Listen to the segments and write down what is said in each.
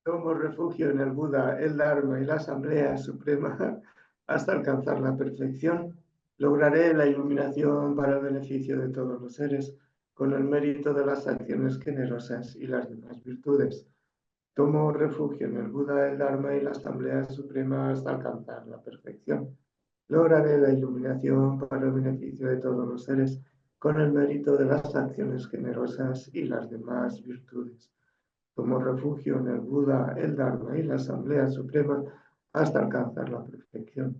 Tomo refugio en el Buda, el Dharma y la Asamblea Suprema hasta alcanzar la perfección. Lograré la iluminación para el beneficio de todos los seres, con el mérito de las acciones generosas y las demás virtudes. Tomo refugio en el Buda, el Dharma y la Asamblea Suprema hasta alcanzar la perfección. Lograré la iluminación para el beneficio de todos los seres, con el mérito de las acciones generosas y las demás virtudes. Tomo refugio en el Buda, el Dharma y la Asamblea Suprema hasta alcanzar la perfección.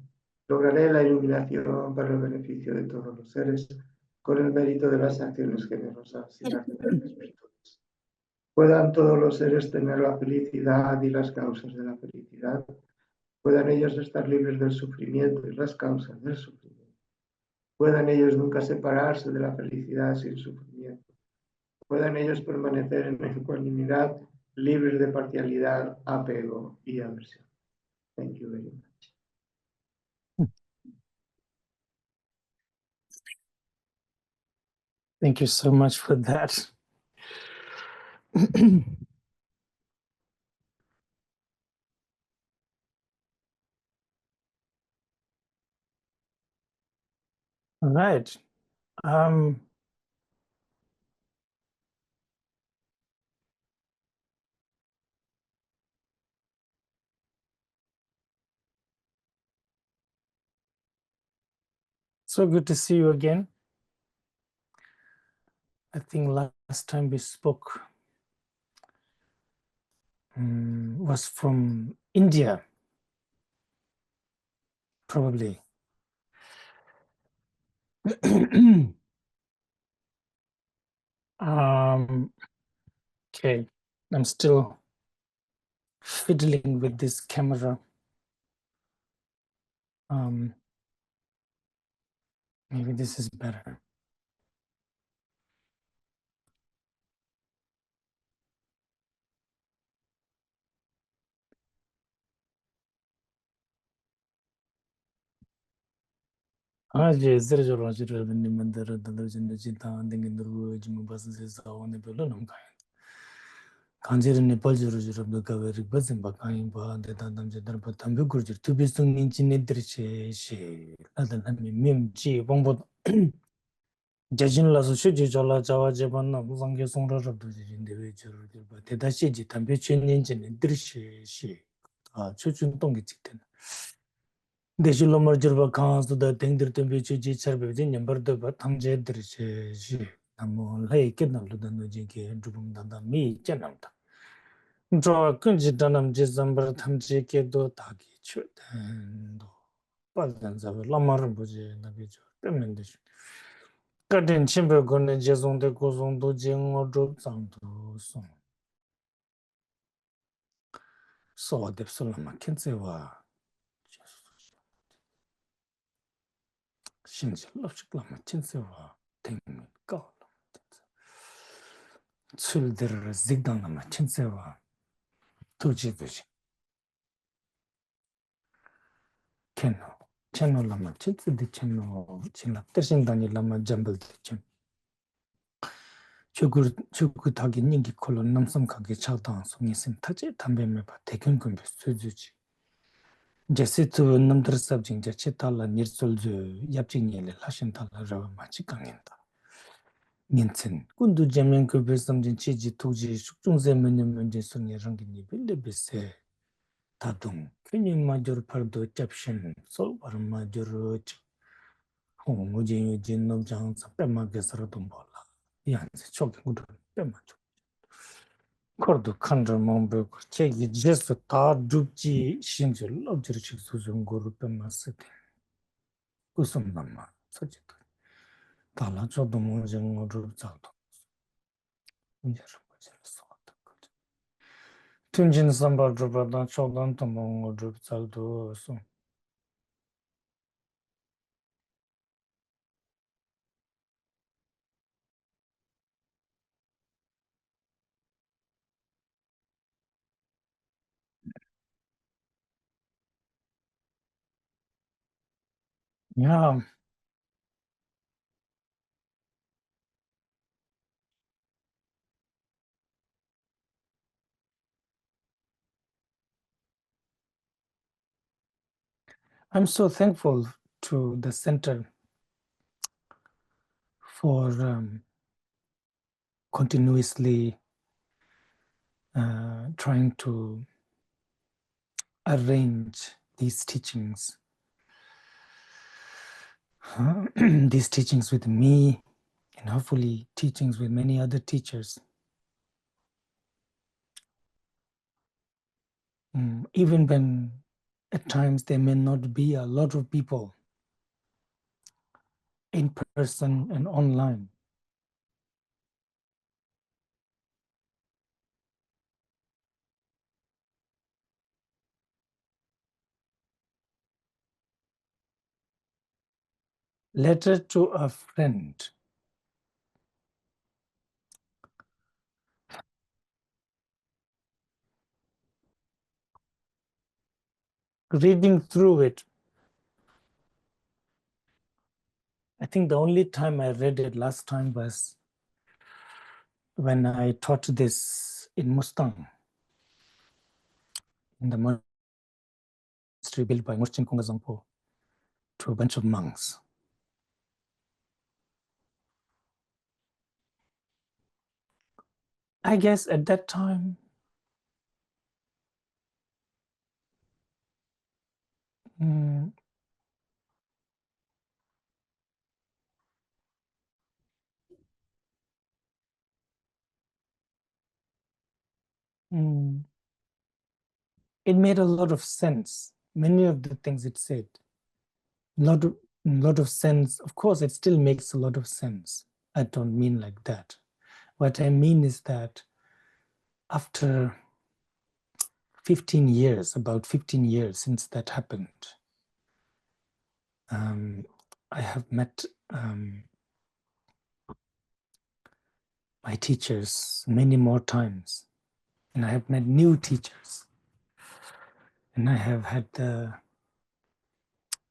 Lograré la iluminación para el beneficio de todos los seres, con el mérito de las acciones generosas y las demás virtudes. Puedan todos los seres tener la felicidad y las causas de la felicidad. Puedan ellos estar libres del sufrimiento y las causas del sufrimiento. Puedan ellos nunca separarse de la felicidad sin sufrimiento. Puedan ellos permanecer en ecuanimidad, libres de parcialidad, apego y aversión. Thank you very much. Thank you so much for that. All right. So good to see you again. I think last time we spoke was from India, probably. Okay, I'm still fiddling with this camera. Maybe this is better. 간제르네 벌주르주르 가베르 버슴바 카임바 데단담제들 담부구르 투비승 인진네들치 시 나단미 밈지 봉보 자진라서 수지 졸라 자와제반나 무상게 송러럽도 지인데 왜 저를 대다시지 담배 쳔닌진네들치 시아 추준 동기 찍든 대실로 머저바 칸스도 땡들 담배 추지 처베진 넘버도 바 탐제들치 시 나무 레이께 나르던 지게 두분단다 미 쳔남다 저 근지다남 제zambar 탐지께도 다기 추된도 빨간자고 라마를 보지 나게죠 때문에 가든 침ber 거는 제송대 고송도 쟁어도 장도 송 소데슬라마 켄세와 신실럽식라마 켄세와 땡미까 술들 직당라마 켄세와 도지도지 켄노 채널 라마 첸스디 채널 진라 뜻인다니 라마 잠블 첸 추구 타기 닝기 콜론 남섬 가게 차다 송이심 타제 담배메 바 대견금 수주지 제시트 남들 sabjing 제치탈라 니르솔즈 yapjingele 하신탈라 라 마치 강인다 민친 군두 제면 그 베섬진 치지 투지 숙중세 문제 순이 랑기니 빌레베세 다동 괜히 마저 파르도 짭신 소 마저 무진이 진놈장 sappe마게 서로도 몰라 이안세 초기구도 뺨마죠 거도 칸저 몸베 체기 제스 다 줍지 신줄 럽지르치 수준 거로 뺨마스데 구슴남마 서지도 달라져도 무정으로 자도 이제를 보지서 어떡하지 튼진 선발주바다 초단 도몽으로 자도 소 Yeah, I'm so thankful to the center for continuously trying to arrange these teachings, these teachings with me, and hopefully teachings with many other teachers. Even when at times there may not be a lot of people in person and online. Letter to a friend. Reading through it, I think the only time I read it last time was when I taught this in Mustang, in the monastery built by Ngurchen Kongazangpo to a bunch of monks. I guess at that time, it made a lot of sense. Many of the things it said, a lot of sense. Of course, it still makes a lot of sense. I don't mean like that. What I mean is that after 15 years, about 15 years since that happened, I have met my teachers many more times, and I have met new teachers, and I have had the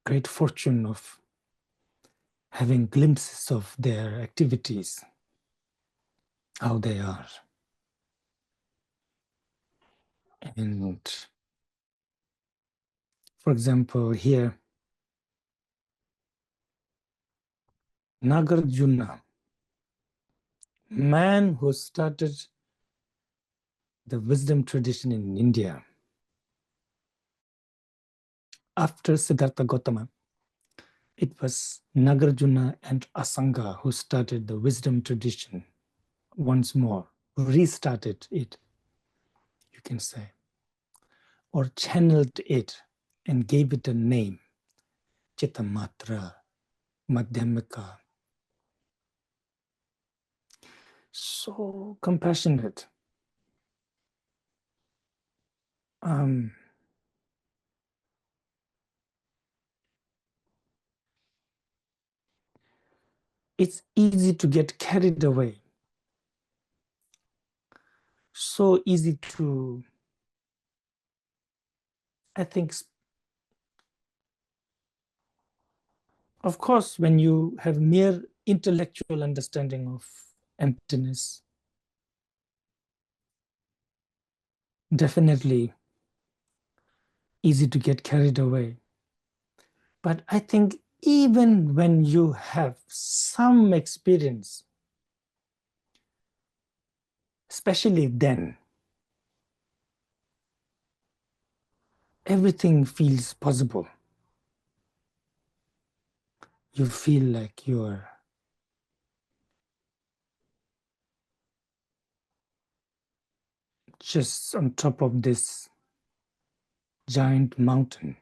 great fortune of having glimpses of their activities, how they are. And for example, here, Nāgārjuna, man who started the wisdom tradition in India after Siddhartha Gautama. It was Nāgārjuna and Asanga who started the wisdom tradition once more, restarted it, you can say, or channeled it and gave it a name, Chittamatra, Madhyamika. So compassionate. It's easy to get carried away. So easy to, I think, of course, when you have mere intellectual understanding of emptiness, definitely easy to get carried away. But I think even when you have some experience, especially then, everything feels possible. You feel like you're just on top of this giant mountain,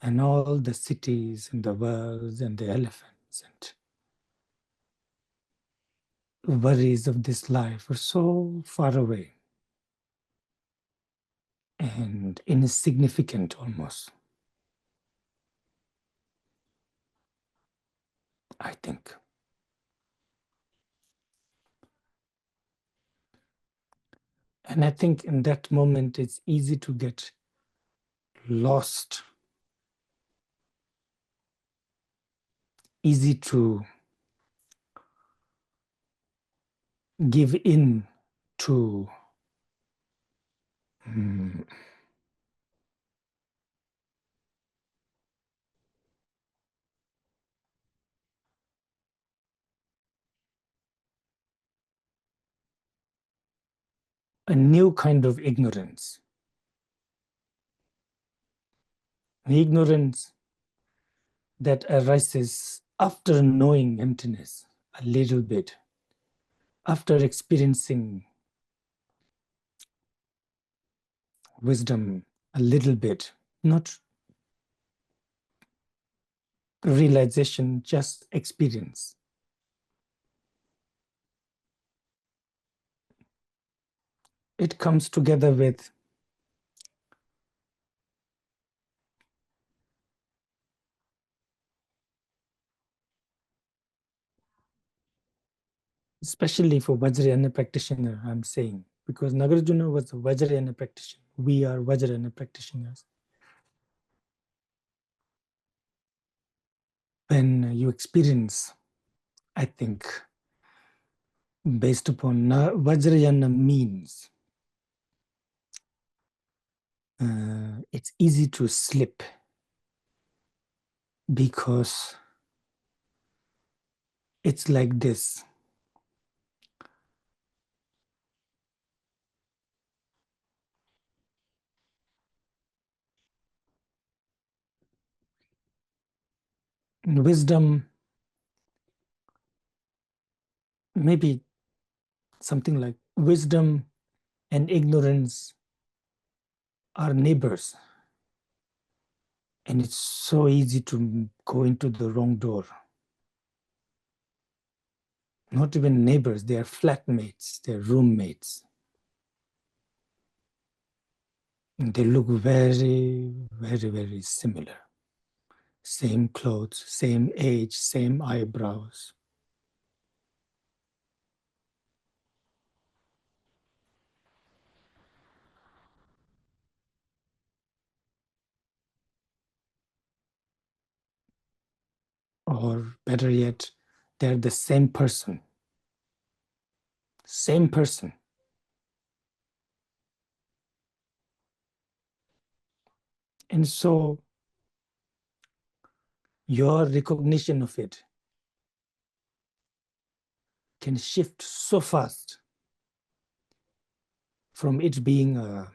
and all the cities and the worlds and the elephants and worries of this life are so far away and insignificant almost, I think. And I think in that moment, it's easy to get lost, easy to give in to a new kind of ignorance. Ignorance that arises after knowing emptiness a little bit, after experiencing wisdom a little bit, not realization, just experience. It comes together with especially for Vajrayana practitioner, I'm saying, because Nāgārjuna was a Vajrayana practitioner. We are Vajrayana practitioners. When you experience, I think, based upon Vajrayana means, it's easy to slip because it's like this. Wisdom, maybe something like wisdom and ignorance are neighbors. And it's so easy to go into the wrong door. Not even neighbors, they are flatmates, they're roommates. And they look very, very, very similar. Same clothes, same age, same eyebrows. Or better yet, they're the same person. Same person. And so your recognition of it can shift so fast from it being an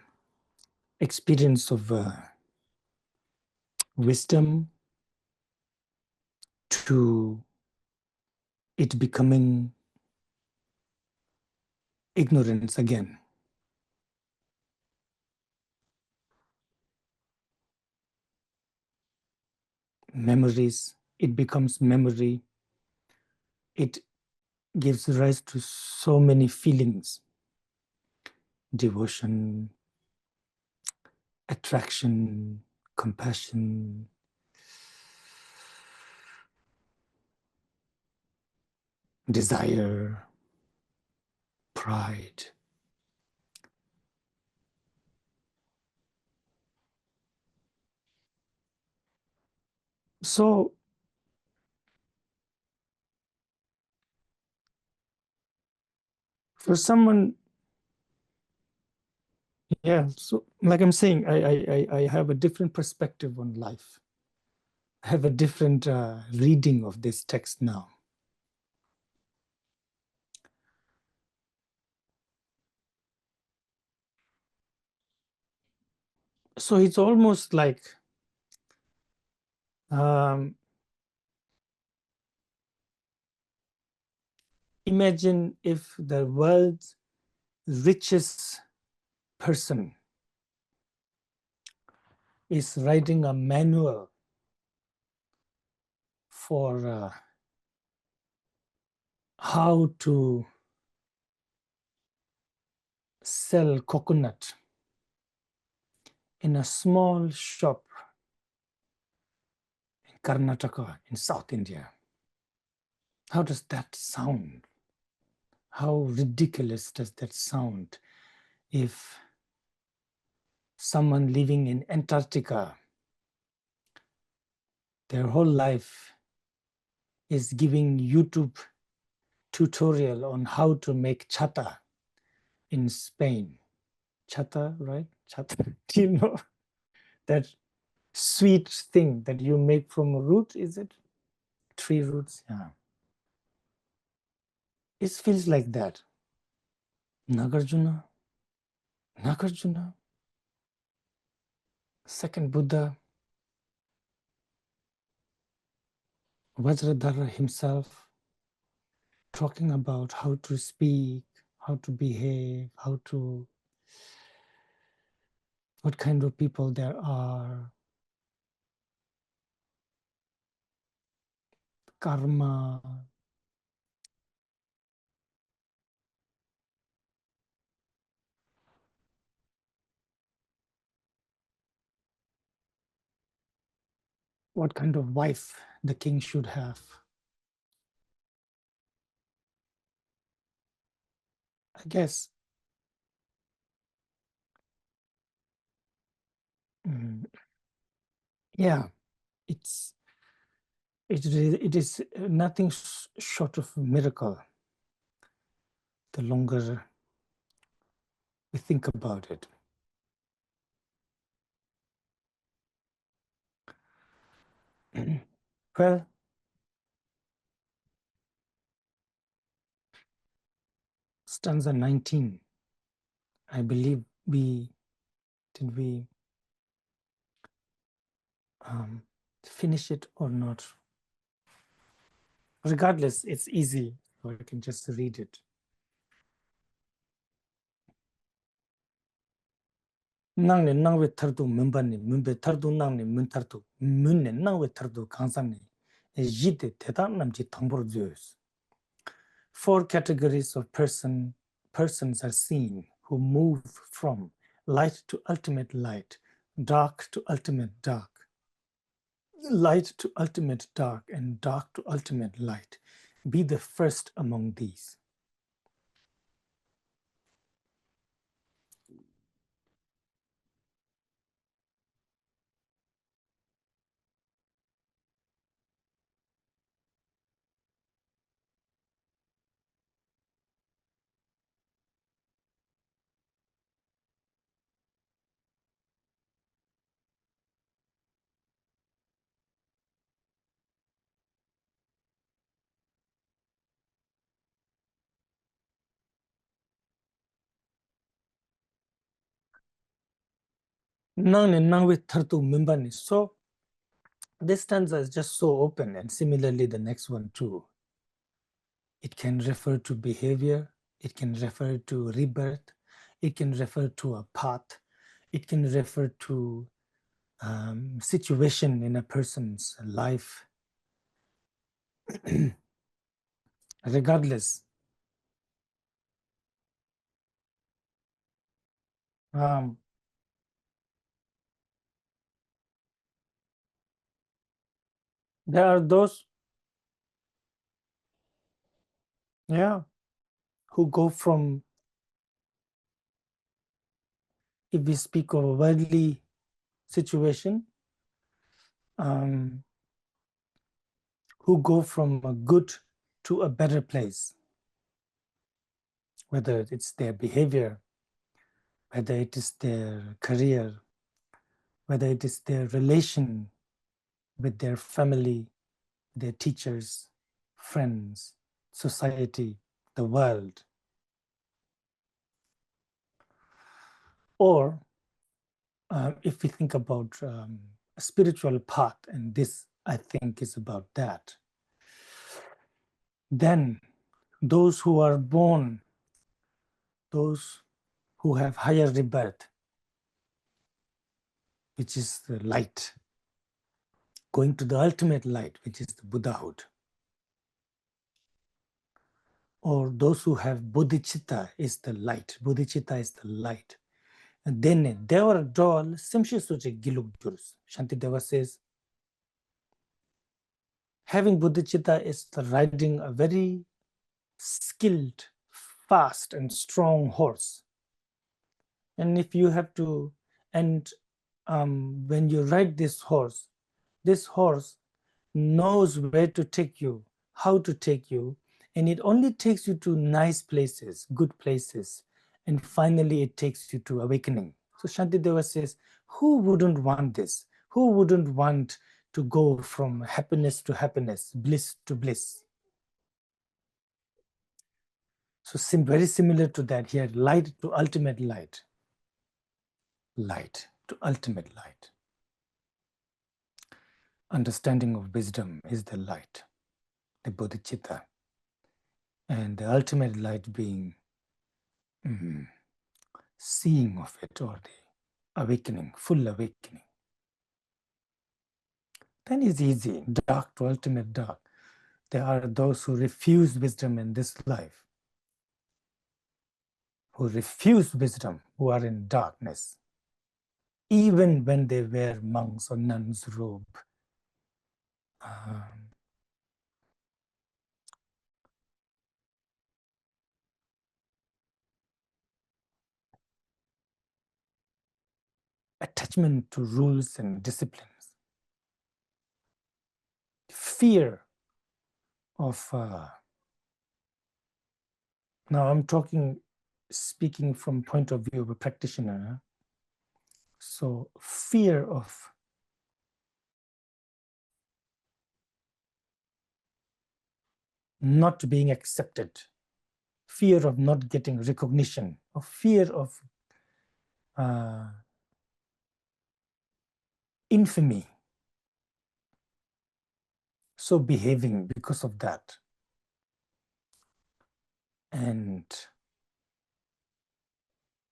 experience of wisdom to it becoming ignorance again. Memories, it becomes memory. It gives rise to so many feelings. Devotion, attraction, compassion, desire, pride. So for someone, yeah, so like I'm saying, I have a different perspective on life. I have a different reading of this text now. So it's almost like imagine if the world's richest person is writing a manual for how to sell coconut in a small shop in Karnataka, in South India. How does that sound? How ridiculous does that sound if someone living in Antarctica, their whole life is giving YouTube tutorial on how to make chata in Spain. Chata, right? Chata. Do you know that sweet thing that you make from a root, is it? Tree roots, yeah. It feels like that. Nāgārjuna, Nāgārjuna, second Buddha, Vajradhara himself, talking about how to speak, how to behave, what kind of people there are, karma, what kind of wife the king should have. I guess yeah, it is nothing short of a miracle the longer we think about it. Well, stanza 19, I believe we finish it or not? Regardless, it's easy, so I can just read it. Nangni nangwe tardu mimbani, mimbe tardu nangni min tardu, minne nangwe tardu kansangni, jite tetan namji tambur zeus. 4 categories of persons are seen who move from light to ultimate light, dark to ultimate dark, light to ultimate dark, and dark to ultimate light. Be the first among these. So this stanza is just so open, and similarly the next one too. It can refer to behavior, it can refer to rebirth, it can refer to a path, it can refer to situation in a person's life. Regardless, there are those, who go from, if we speak of a worldly situation, who go from a good to a better place, whether it's their behavior, whether it is their career, whether it is their relation with their family, their teachers, friends, society, the world. Or if we think about a spiritual path, and this I think is about that, then those who are born, those who have higher rebirth, which is the light, going to the ultimate light, which is the Buddhahood. Or those who have bodhicitta is the light. Bodhicitta is the light. And then they were dol simshi suche giluk jurus. Shantideva says, having bodhicitta is the riding a very skilled, fast and strong horse. And if you have to, when you ride this horse knows where to take you, how to take you, and it only takes you to nice places, good places, and finally it takes you to awakening. So Shantideva says, who wouldn't want this? Who wouldn't want to go from happiness to happiness, bliss to bliss? So very similar to that here, light to ultimate light. light, to ultimate light. Understanding of wisdom is the light, the bodhicitta, and the ultimate light being seeing of it, or the awakening, full awakening. Then it's easy, dark to ultimate dark. There are those who refuse wisdom in this life, who refuse wisdom, who are in darkness, even when they wear monks or nuns' robe. Attachment to rules and disciplines, fear of, now I'm speaking from point of view of a practitioner. So fear of not being accepted, fear of not getting recognition, or fear of infamy. So behaving because of that. And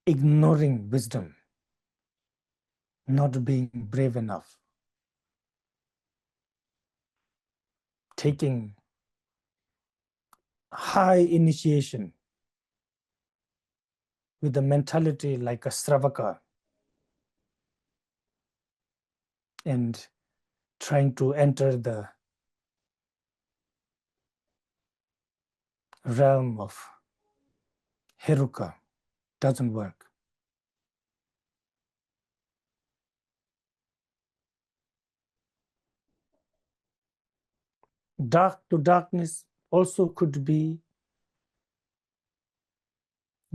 ignoring wisdom, not being brave enough, taking high initiation with a mentality like a Sravaka, and trying to enter the realm of Heruka doesn't work. Dark to darkness also could be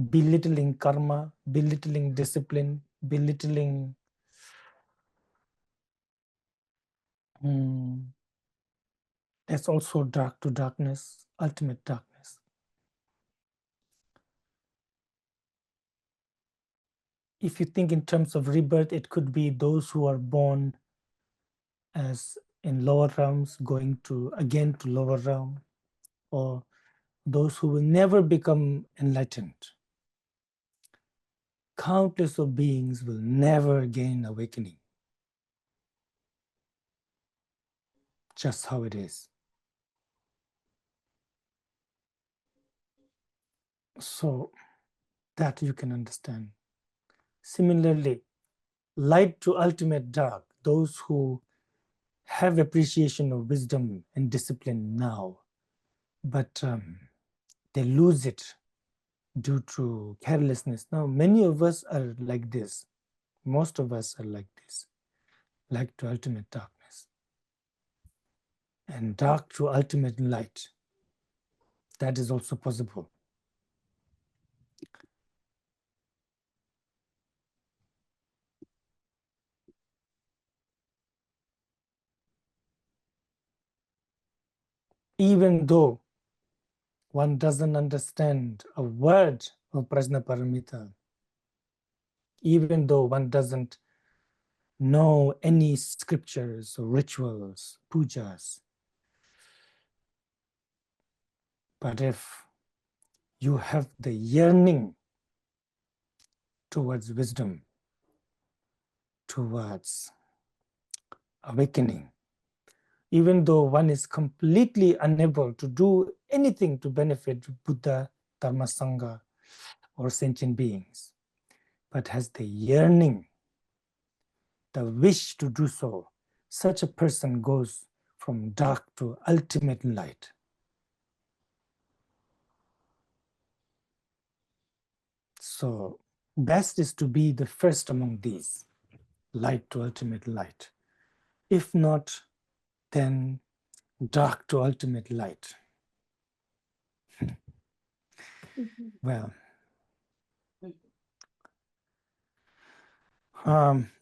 belittling karma, belittling discipline, belittling that's also dark to darkness, ultimate darkness. If you think in terms of rebirth, it could be those who are born as in lower realms going to again to lower realm, or those who will never become enlightened. Countless of beings will never gain awakening. Just how it is. So that you can understand. Similarly, light to ultimate dark, those who have appreciation of wisdom and discipline now, but they lose it due to carelessness. Now, many of us are like this. Most of us are like this, like to ultimate darkness. And dark to ultimate light, that is also possible. Even though one doesn't understand a word of Prajnaparamita, even though one doesn't know any scriptures or rituals, pujas, but if you have the yearning towards wisdom, towards awakening, even though one is completely unable to do anything to benefit Buddha, Dharma, Sangha, or sentient beings, but has the yearning, the wish to do so, such a person goes from dark to ultimate light. So best is to be the first among these, light to ultimate light. If not, then dark to ultimate light. Well,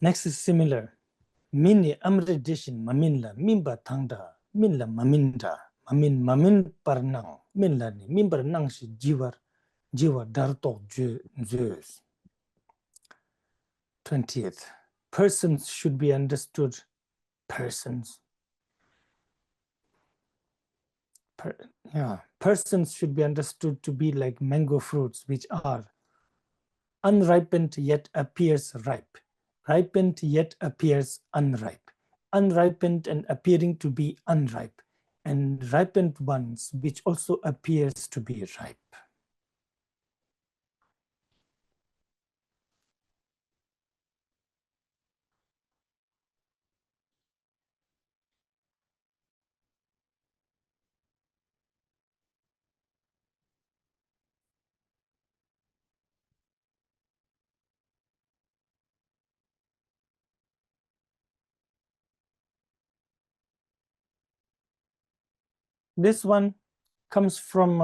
next is similar. Mini amridishin maminla mimba tangda minla maminda mamin parnang minla ni mimbar nangshi jiwar dartok zeus. 20th. Persons should be understood. Persons. Persons should be understood to be like mango fruits, which are unripened yet appears ripe, ripened yet appears unripe, unripened and appearing to be unripe, and ripened ones which also appears to be ripe. This one comes from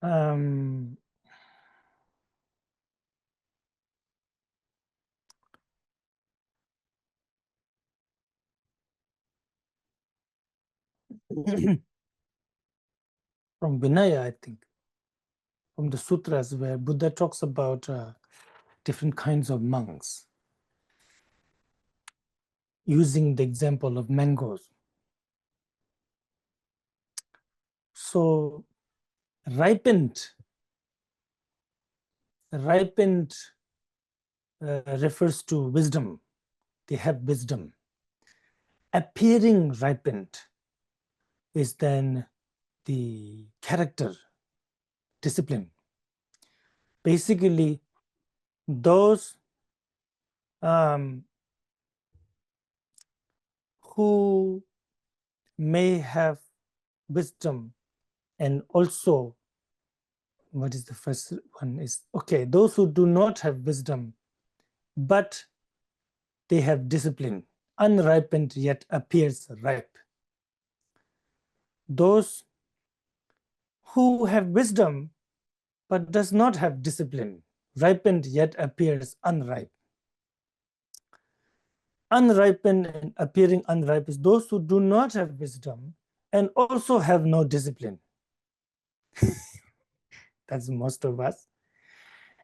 from Vinaya, I think, from the sutras where Buddha talks about different kinds of monks, using the example of mangoes. So ripened refers to wisdom. They have wisdom. Appearing ripened is then the character, discipline. Basically, those who may have wisdom, and also, what is the first one is, okay, those who do not have wisdom, but they have discipline, unripened yet appears ripe. Those who have wisdom, but does not have discipline, ripened yet appears unripe. Unripened and appearing unripe is those who do not have wisdom and also have no discipline. That's most of us.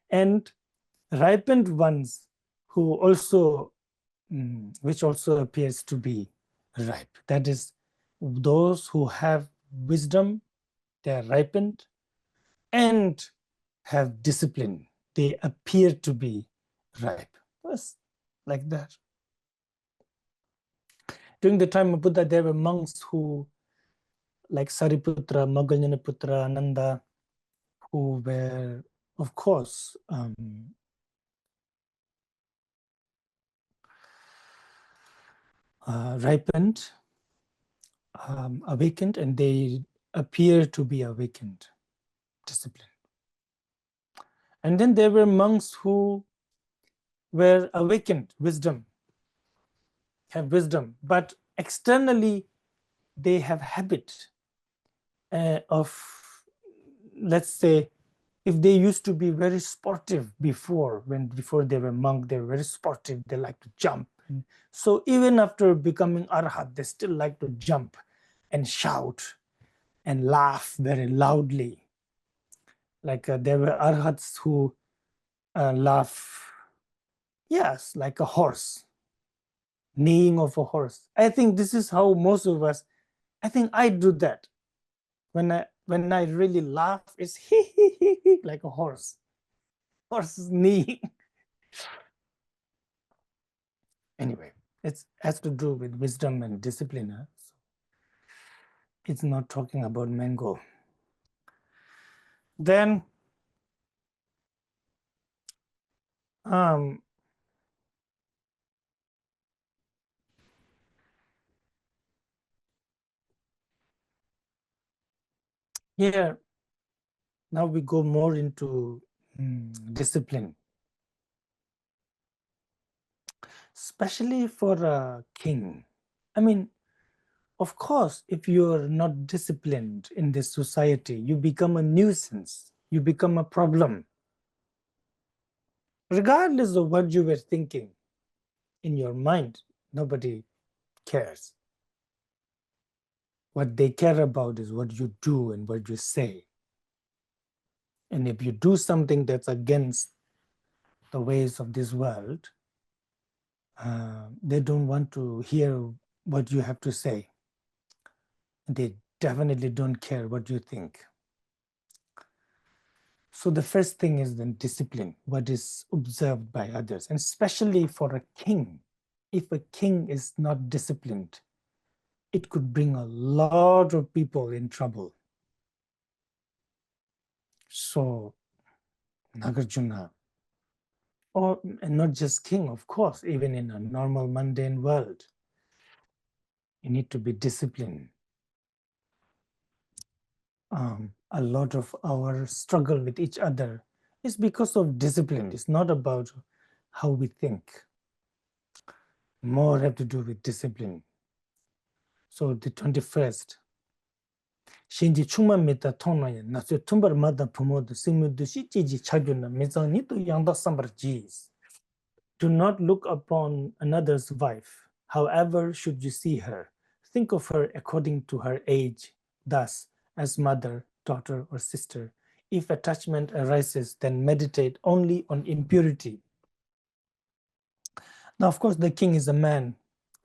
And ripened ones who also, which also appears to be ripe. That is, those who have wisdom, they are ripened, and have discipline. They appear to be ripe. Just like that. During the time of Buddha, there were monks who, like Sariputra, Moggallanaputra, Ananda, who were, of course, ripened, awakened, and they appear to be awakened, disciplined. And then there were monks who were awakened, have wisdom, but externally they have habit of, let's say, if they used to be very sportive before they were monk, they were very sportive, they like to jump. And so even after becoming arhat, they still like to jump and shout and laugh very loudly. Like there were arhats who laugh, yes, like a horse, neighing of a horse. I think this is how most of us, I think I do that. When I really laugh, it's hee hee hee hee, like a horse. Horse is neighing. Anyway, it has to do with wisdom and discipline. Huh? So it's not talking about mango. Then here, now we go more into discipline. Especially for a king. I mean, of course, if you're not disciplined in this society, you become a nuisance, you become a problem. Regardless of what you were thinking in your mind, nobody cares. What they care about is what you do and what you say. And if you do something that's against the ways of this world, they don't want to hear what you have to say. They definitely don't care what you think. So the first thing is then discipline, what is observed by others, and especially for a king. If a king is not disciplined, it could bring a lot of people in trouble. So Nāgārjuna, and not just king, of course, even in a normal mundane world, you need to be disciplined. A lot of our struggle with each other is because of discipline. It's not about how we think. More have to do with discipline. So the 21st, Shinji Chuma Meta Tonayan, Nasu Tumbar Mada Pumoda, Simu Dushiji Chaguna, Mizanito Yanda Sambar Jis. Do not look upon another's wife. However should you see her? Think of her according to her age, thus, as mother, daughter, or sister. If attachment arises, then meditate only on impurity. Now, of course, the king is a man,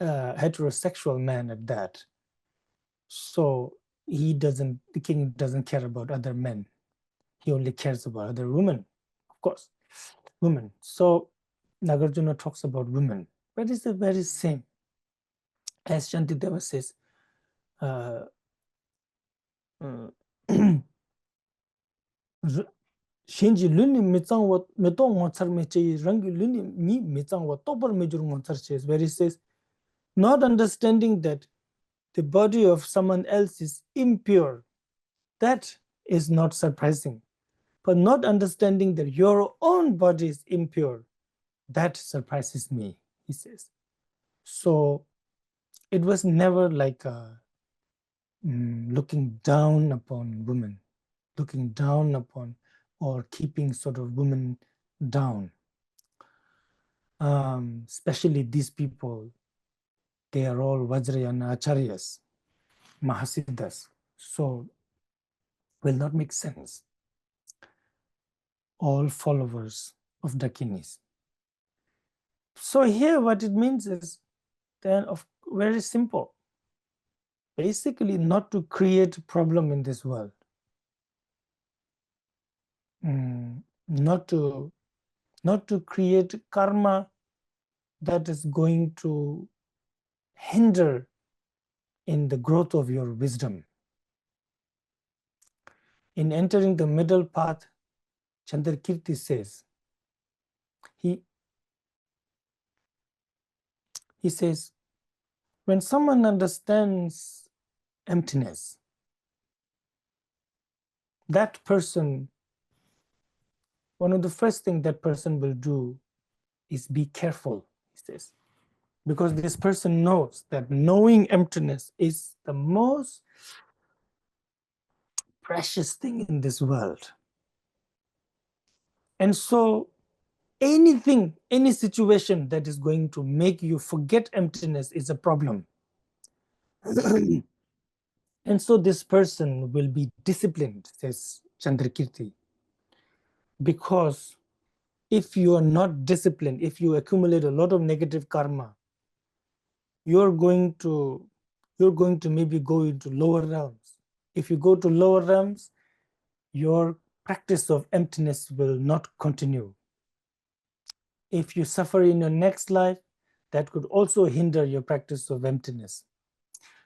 heterosexual man at that. So the king doesn't care about other men. He only cares about other women, of course, women. So Nāgārjuna talks about women, but it's the very same. As Shantideva says, Shinji luni mitsangwa metong wansar meche rangi luni ni mitsangwa topar mejur wansar says, where he says, not understanding that the body of someone else is impure, that is not surprising. But not understanding that your own body is impure, that surprises me, he says. So it was never like looking down upon women, looking down upon or keeping sort of women down. Especially these people, they are all Vajrayana Acharyas, Mahasiddhas. So will not make sense. All followers of Dakinis. So here what it means is then very simple. Basically not to create a problem in this world. Not to create karma that is going to hinder in the growth of your wisdom. In entering the middle path, Chandrakirti says, he says, when someone understands emptiness, that person, one of the first things that person will do is be careful, he says. Because this person knows that knowing emptiness is the most precious thing in this world. And so anything, any situation that is going to make you forget emptiness is a problem. And so this person will be disciplined, says Chandrakirti, because if you are not disciplined, if you accumulate a lot of negative karma, you're going to maybe go into lower realms. If you go to lower realms, your practice of emptiness will not continue. If you suffer in your next life, that could also hinder your practice of emptiness.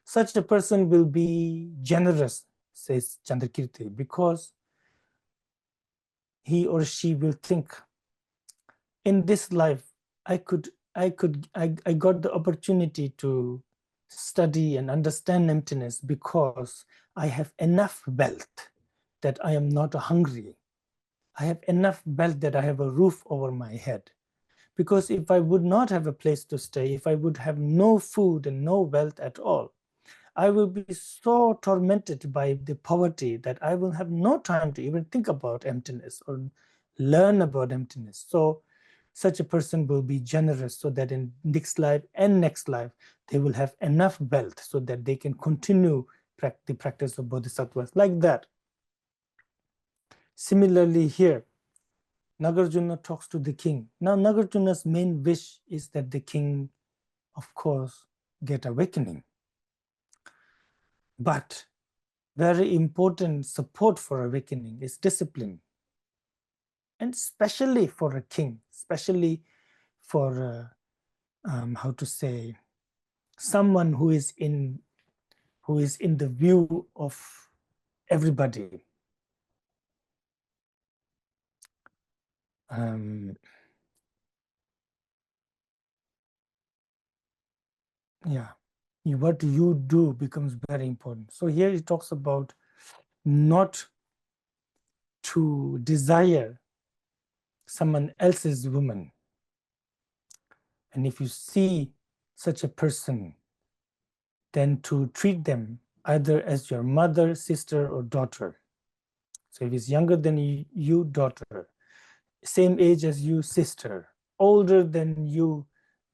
Such a person will be generous, says Chandrakirti, because he or she will think, in this life, I got the opportunity to study and understand emptiness because I have enough wealth that I am not hungry. I have enough wealth that I have a roof over my head. Because if I would not have a place to stay, if I would have no food and no wealth at all, I will be so tormented by the poverty that I will have no time to even think about emptiness or learn about emptiness. So such a person will be generous so that in next life and next life, they will have enough wealth so that they can continue the practice of bodhisattvas like that. Similarly here, Nāgārjuna talks to the king. Now, Nāgārjuna's main wish is that the king, of course, get awakening. But very important support for awakening is discipline. And especially for a king, especially for, how to say, someone who is in the view of everybody. Yeah, what you do becomes very important. So here he talks about not to desire someone else's woman. And if you see such a person, then to treat them either as your mother, sister, or daughter. So if he's younger than you, daughter, same age as you, sister, older than you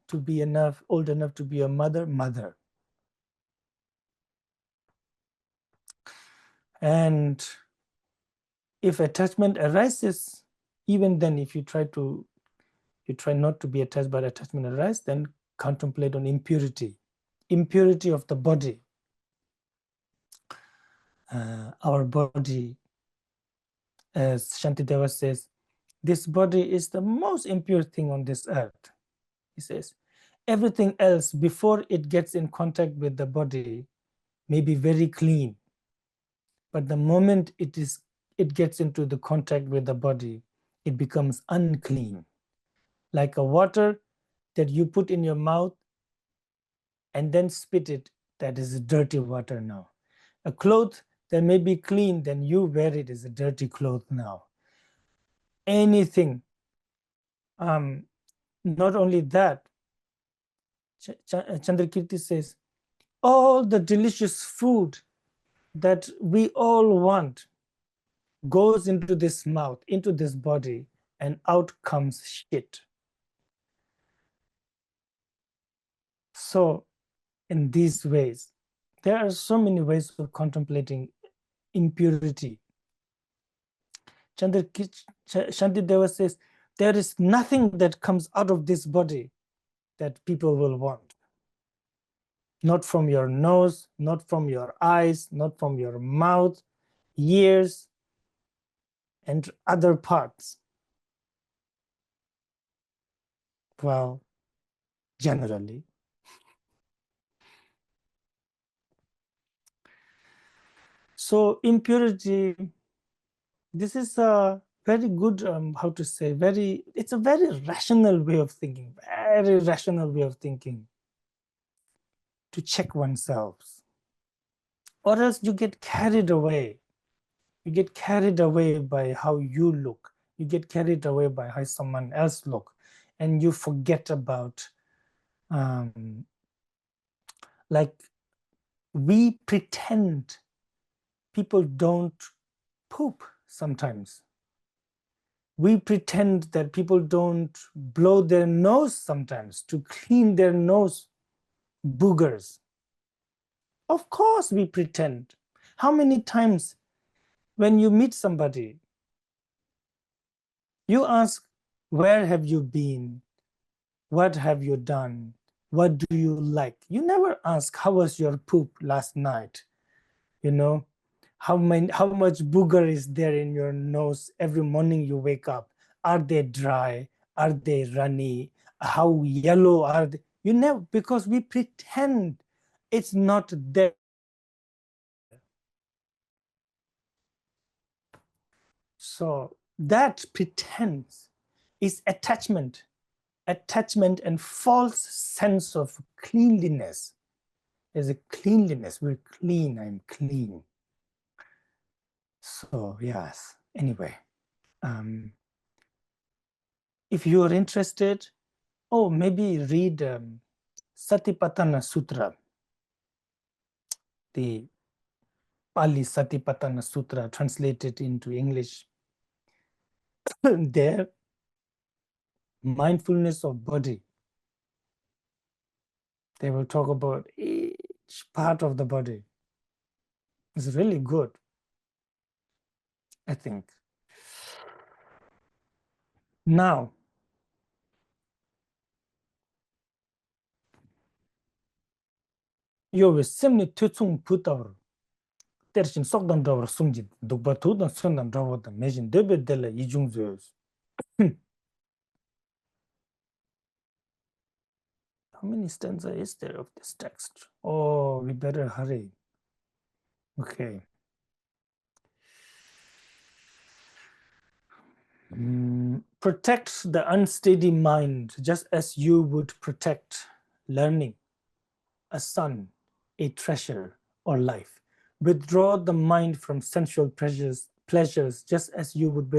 to be old enough to be a mother, mother. And if attachment arises, even then, if you try not to be attached, but attachment arises, then contemplate on impurity of the body. Our body, as Shantideva says, this body is the most impure thing on this earth. He says, everything else before it gets in contact with the body may be very clean. But the moment it gets into the contact with the body, it becomes unclean. Like a water that you put in your mouth and then spit it, that is dirty water now. A cloth that may be clean, then you wear it is a dirty cloth now. Anything. Not only that, Chandrakirti says, all the delicious food that we all want goes into this mouth, into this body, and out comes shit. So in these ways, there are so many ways of contemplating impurity. Shantideva says, there is nothing that comes out of this body that people will want. Not from your nose, not from your eyes, not from your mouth, ears, and other parts. Well, generally. So impurity, this is a very good, how to say, it's a very rational way of thinking, very rational way of thinking to check oneself. Or else you get carried away. You get carried away by how you look. You get carried away by how someone else look. And you forget about, like, we pretend people don't poop sometimes. We pretend that people don't blow their nose sometimes to clean their nose boogers. Of course we pretend. How many times when you meet somebody, you ask, where have you been? What have you done? What do you like? You never ask, how was your poop last night? You know, how much booger is there in your nose every morning you wake up? Are they dry? Are they runny? How yellow are they? You never, because we pretend it's not there. So that pretense is attachment and false sense of cleanliness. There's a cleanliness, we're clean, I'm clean. So yes, anyway, if you are interested, maybe read Satipatthana Sutra, the Pali Satipatthana Sutra translated into English. There, mindfulness of body. They will talk about each part of the body. It's really good, I think. Now, you will simply put our 대신 속단 잡으러 숨지 독바 도던 선단 잡았다 매진 데베델라 이중조. How many stanza is there of this text? Oh, we better hurry. Okay. Protect the unsteady mind just as you would protect learning, a son, a treasure, or life. Withdraw the mind from sensual pleasures just as you would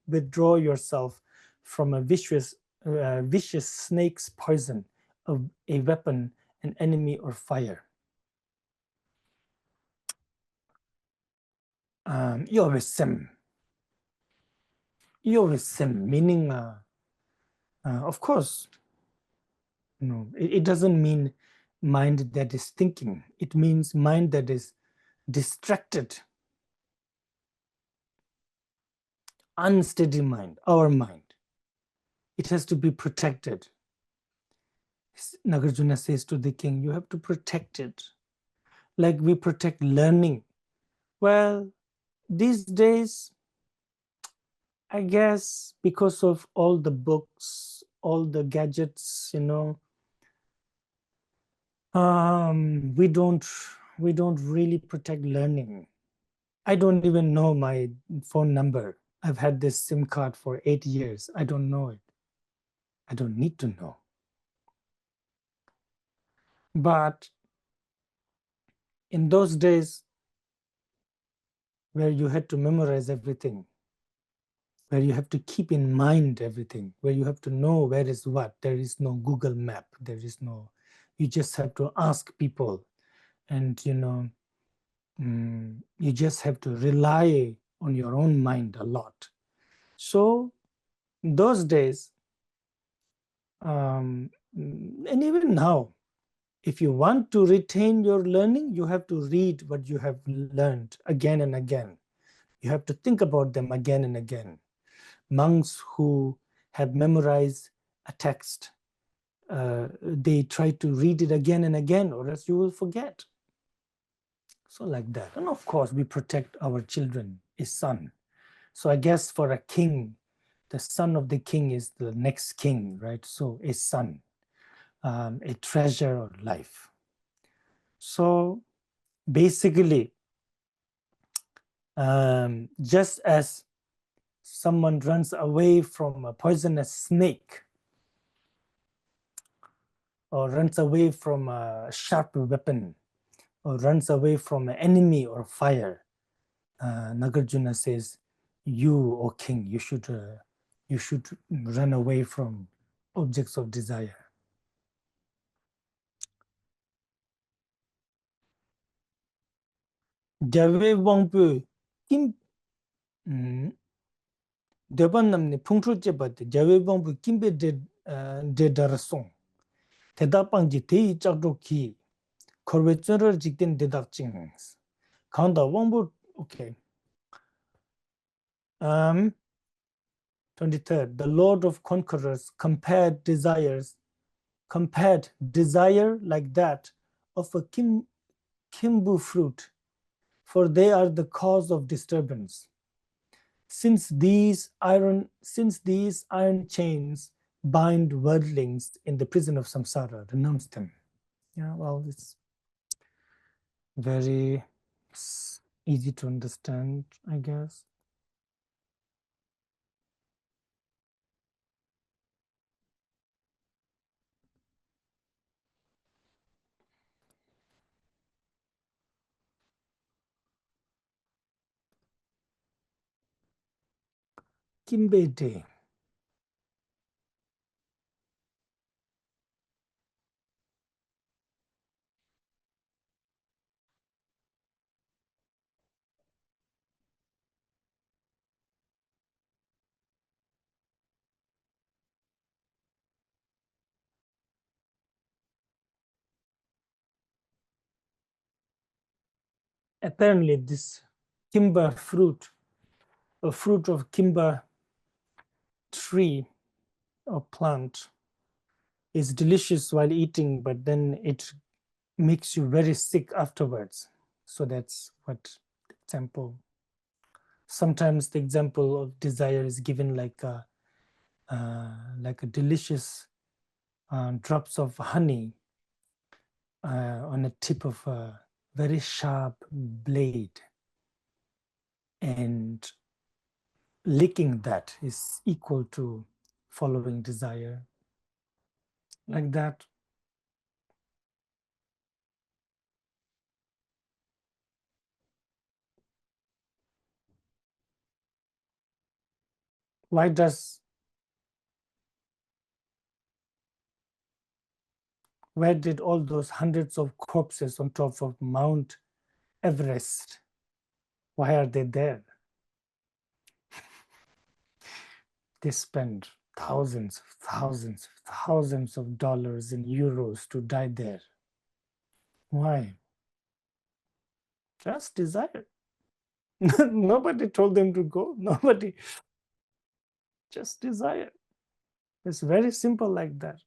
withdraw yourself from a vicious snake's poison, a weapon, an enemy, or fire. Yovism, meaning, of course, no, it doesn't mean mind that is thinking. It means mind that is distracted. Unsteady mind, our mind. It has to be protected. Nāgārjuna says to the king, you have to protect it. Like we protect learning. Well, these days, I guess because of all the books, all the gadgets, we don't really protect learning. I don't even know my phone number. I've had this SIM card for 8 years. I don't know it. I don't need to know. But in those days where you had to memorize everything, where you have to keep in mind everything, where you have to know where is what, there is no Google map, there is no, you just have to ask people, and you just have to rely on your own mind a lot. So those days, and even now, if you want to retain your learning, you have to read what you have learned again and again. You have to think about them again and again. Monks who have memorized a text, they try to read it again and again, or else you will forget. So like that. And of course, we protect our children, a son. So I guess for a king, the son of the king is the next king, right? So a son, a treasure of life. So basically, just as someone runs away from a poisonous snake or runs away from a sharp weapon or runs away from an enemy or fire, Nāgārjuna says, you, O king, you should run away from objects of desire. Jawe wangpu kim deban namne phungtru chebate jawe wangpu kimbe de darasong tedapang ji tei chakdo ki korwe chunrar jikten dedak chings kanda wangpu. Okay. 23rd, the Lord of Conquerors compared desire like that of a kimbu fruit, for they are the cause of disturbance. Since these iron chains bind worldlings in the prison of samsara, renounce them. Yeah, well, it's very easy to understand, I guess. Kimbede. Apparently, this kimba fruit, a fruit of kimba, tree or plant is delicious while eating, but then it makes you very sick afterwards. So that's what example. Sometimes the example of desire is given like a delicious drops of honey on a tip of a very sharp blade, and licking that is equal to following desire, like that. Why where did all those hundreds of corpses on top of Mount Everest, why are they there? They spend thousands of dollars in euros to die there. Why? Just desire. Nobody told them to go. Nobody. Just desire. It's very simple like that.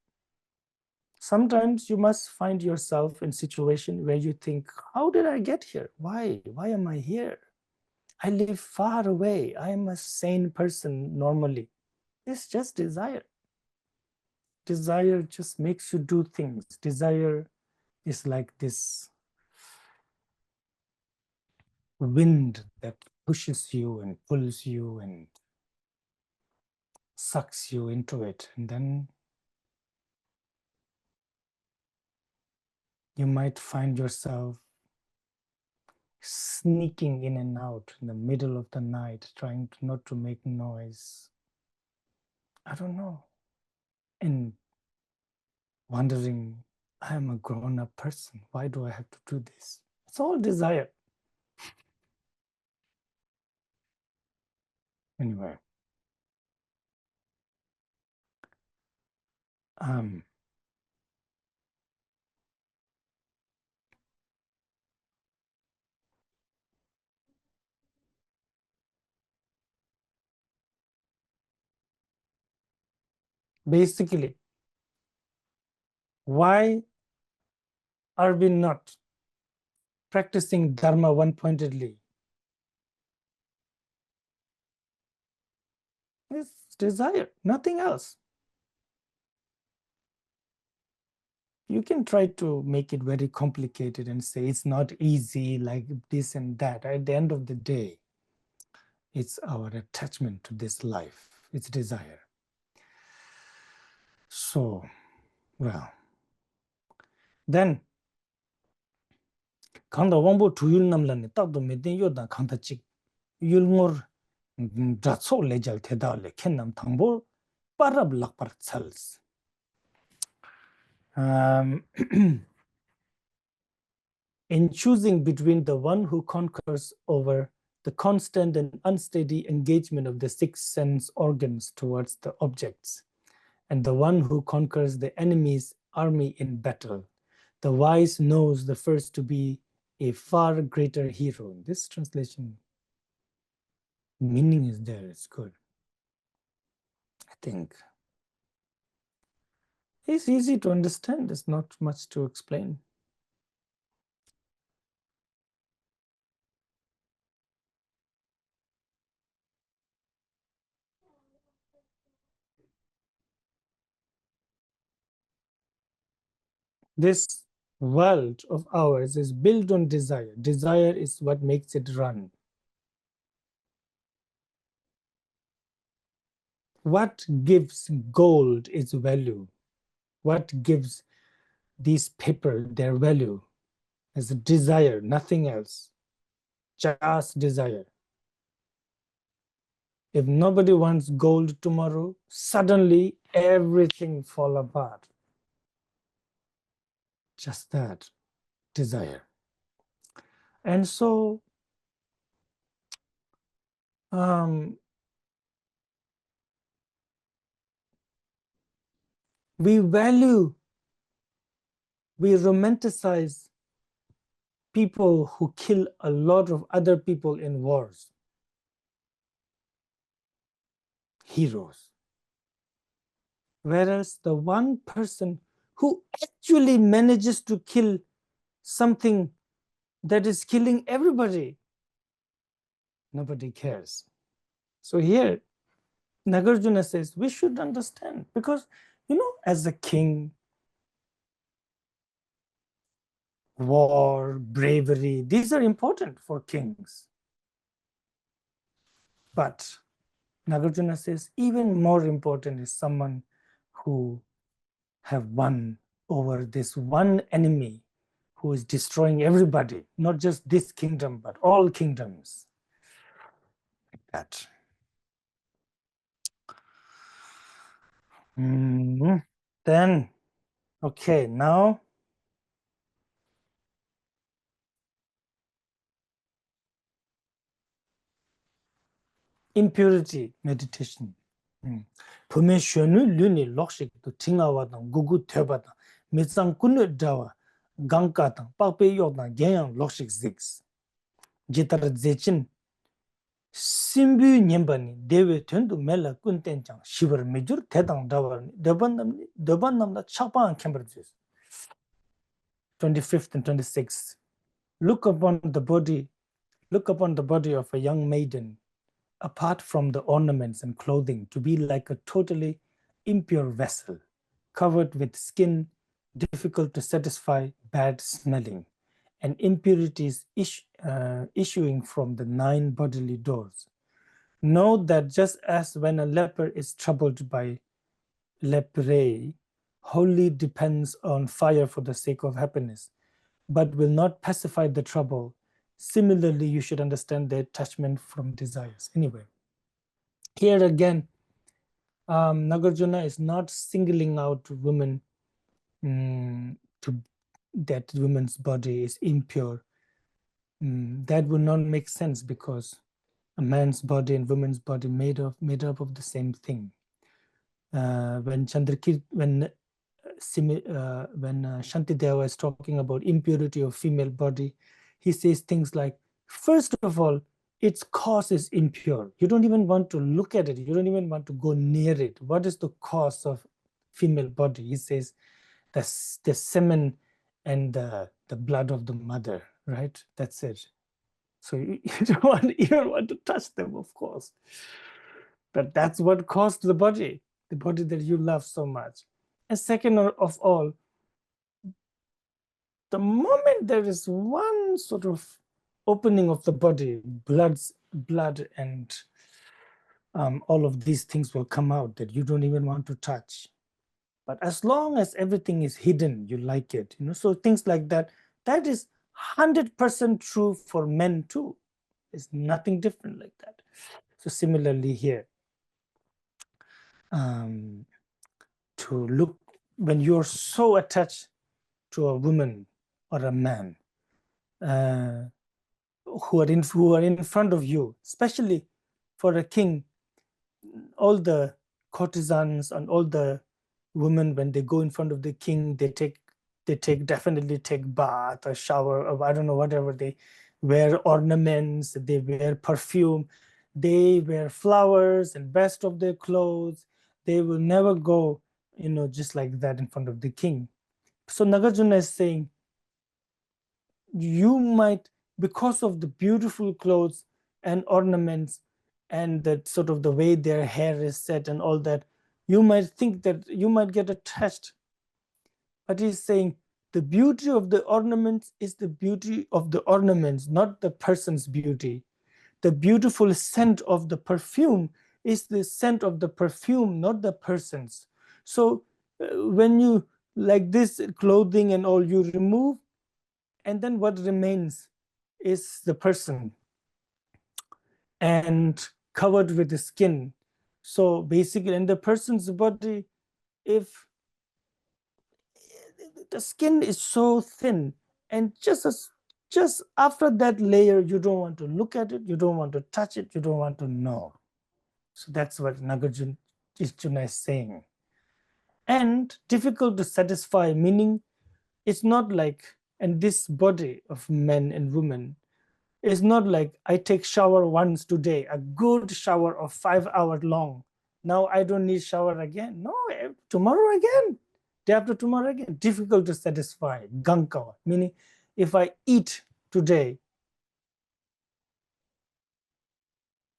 Sometimes you must find yourself in a situation where you think, how did I get here? Why? Why am I here? I live far away. I am a sane person normally. It's just desire. Desire just makes you do things. Desire is like this wind that pushes you and pulls you and sucks you into it. And then you might find yourself sneaking in and out in the middle of the night, trying not to make noise. I don't know. And wondering, I am a grown-up person. Why do I have to do this? It's all desire. Anyway. Basically, why are we not practicing Dharma one-pointedly? It's desire, nothing else. You can try to make it very complicated and say it's not easy like this and that. At the end of the day, it's our attachment to this life. It's desire. So, well, then kanda wangbo tuyul namlani takdo meden yodan kanda chik yulmur dratso lejal tedale kennam tangbo parab lakpar tsals. In choosing between the one who conquers over the constant and unsteady engagement of the six sense organs towards the objects, and the one who conquers the enemy's army in battle, the wise knows the first to be a far greater hero. This translation meaning is there, it's good. I think it's easy to understand, there's not much to explain. This world of ours is built on desire. Desire is what makes it run. What gives gold its value? What gives these paper their value? Is a desire, nothing else. Just desire. If nobody wants gold tomorrow, suddenly everything fall apart. Just that, desire. And so, we romanticize people who kill a lot of other people in wars. Heroes. Whereas the one person who actually manages to kill something that is killing everybody, nobody cares. So here, Nāgārjuna says, we should understand, because, as a king, war, bravery, these are important for kings. But Nāgārjuna says, even more important is someone who have won over this one enemy who is destroying everybody, not just this kingdom, but all kingdoms. Like that. Then, okay, now impurity meditation. Pume shonu luni lokshik to tingawa tang gugu teba tang mitsang kunu dawa gangka tang pakpe yok tang genyang lokshik ziks. Jitar zechin simbu nyembani dewe tundu mela kunten chang shivar mejur tedang dawa deban namda chakpaan kembar zis. 25th and 26th. Look upon the body of a young maiden, apart from the ornaments and clothing, to be like a totally impure vessel, covered with skin, difficult to satisfy, bad smelling, and impurities issuing from the 9 bodily doors. Know that just as when a leper is troubled by lepre, wholly depends on fire for the sake of happiness, but will not pacify the trouble, similarly, you should understand the attachment from desires. Anyway, here again, Nāgārjuna is not singling out women that women's body is impure. That would not make sense, because a man's body and woman's body made up of the same thing. When Shantideva is talking about impurity of female body, he says things like, first of all, its cause is impure. You don't even want to look at it. You don't even want to go near it. What is the cause of female body? He says the semen and the blood of the mother, right? That's it. So you don't even want to touch them, of course. But that's what caused the body that you love so much. And second of all, the moment there is one sort of opening of the body, blood and all of these things will come out that you don't even want to touch. But as long as everything is hidden, you like it. So things like that, that is 100% true for men too. It's nothing different like that. So similarly here, to look, when you're so attached to a woman or a man who are in front of you, especially for a king, all the courtesans and all the women, when they go in front of the king, they definitely take bath or shower, or I don't know, whatever. They wear ornaments, they wear perfume, they wear flowers and best of their clothes. They will never go, just like that in front of the king. So Nāgārjuna is saying, you might, because of the beautiful clothes and ornaments and that sort of the way their hair is set and all that, you might think that you might get attached. But he's saying the beauty of the ornaments is the beauty of the ornaments, not the person's beauty. The beautiful scent of the perfume is the scent of the perfume, not the person's. So when you, like this clothing and all, you remove, and then what remains is the person and covered with the skin. So basically, in the person's body, if the skin is so thin, and just after that layer, you don't want to look at it, you don't want to touch it, you don't want to know. So that's what Nāgārjuna is saying. And difficult to satisfy, meaning it's not like, and this body of men and women is not like I take shower once today, a good shower of 5 hours long, now I don't need shower again. No, tomorrow again, day after tomorrow again. Difficult to satisfy. Gankawa, meaning if I eat today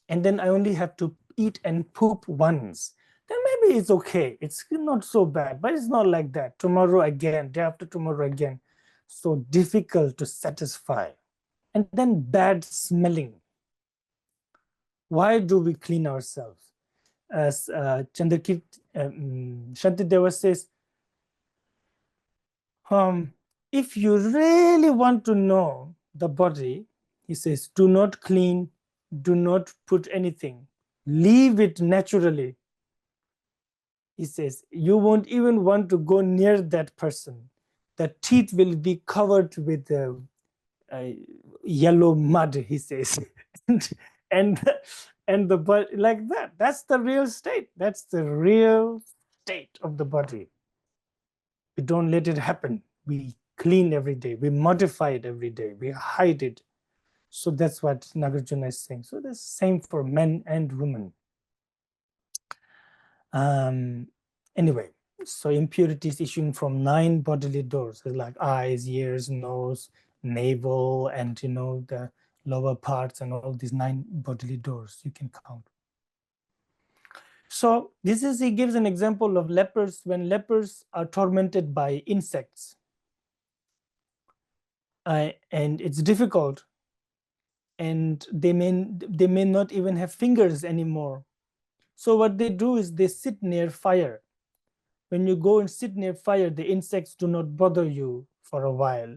and then I only have to eat and poop once, then maybe it's okay. It's not so bad, but it's not like that. Tomorrow again, day after tomorrow again. So difficult to satisfy. And then bad smelling. Why do we clean ourselves? As Chandrakirti Shantideva says, if you really want to know the body, he says, do not clean, do not put anything, leave it naturally. He says, you won't even want to go near that person. The teeth will be covered with yellow mud, he says. and the body, like that. That's the real state. That's the real state of the body. We don't let it happen. We clean every day. We modify it every day. We hide it. So that's what Nāgārjuna is saying. So that's the same for men and women. Anyway, so impurities issuing from 9 bodily doors, like eyes, ears, nose, navel, and the lower parts, and all these 9 bodily doors you can count. So he gives an example of lepers. When lepers are tormented by insects, and it's difficult, and they may not even have fingers anymore. So what they do is they sit near fire. When you go and sit near fire, the insects do not bother you for a while,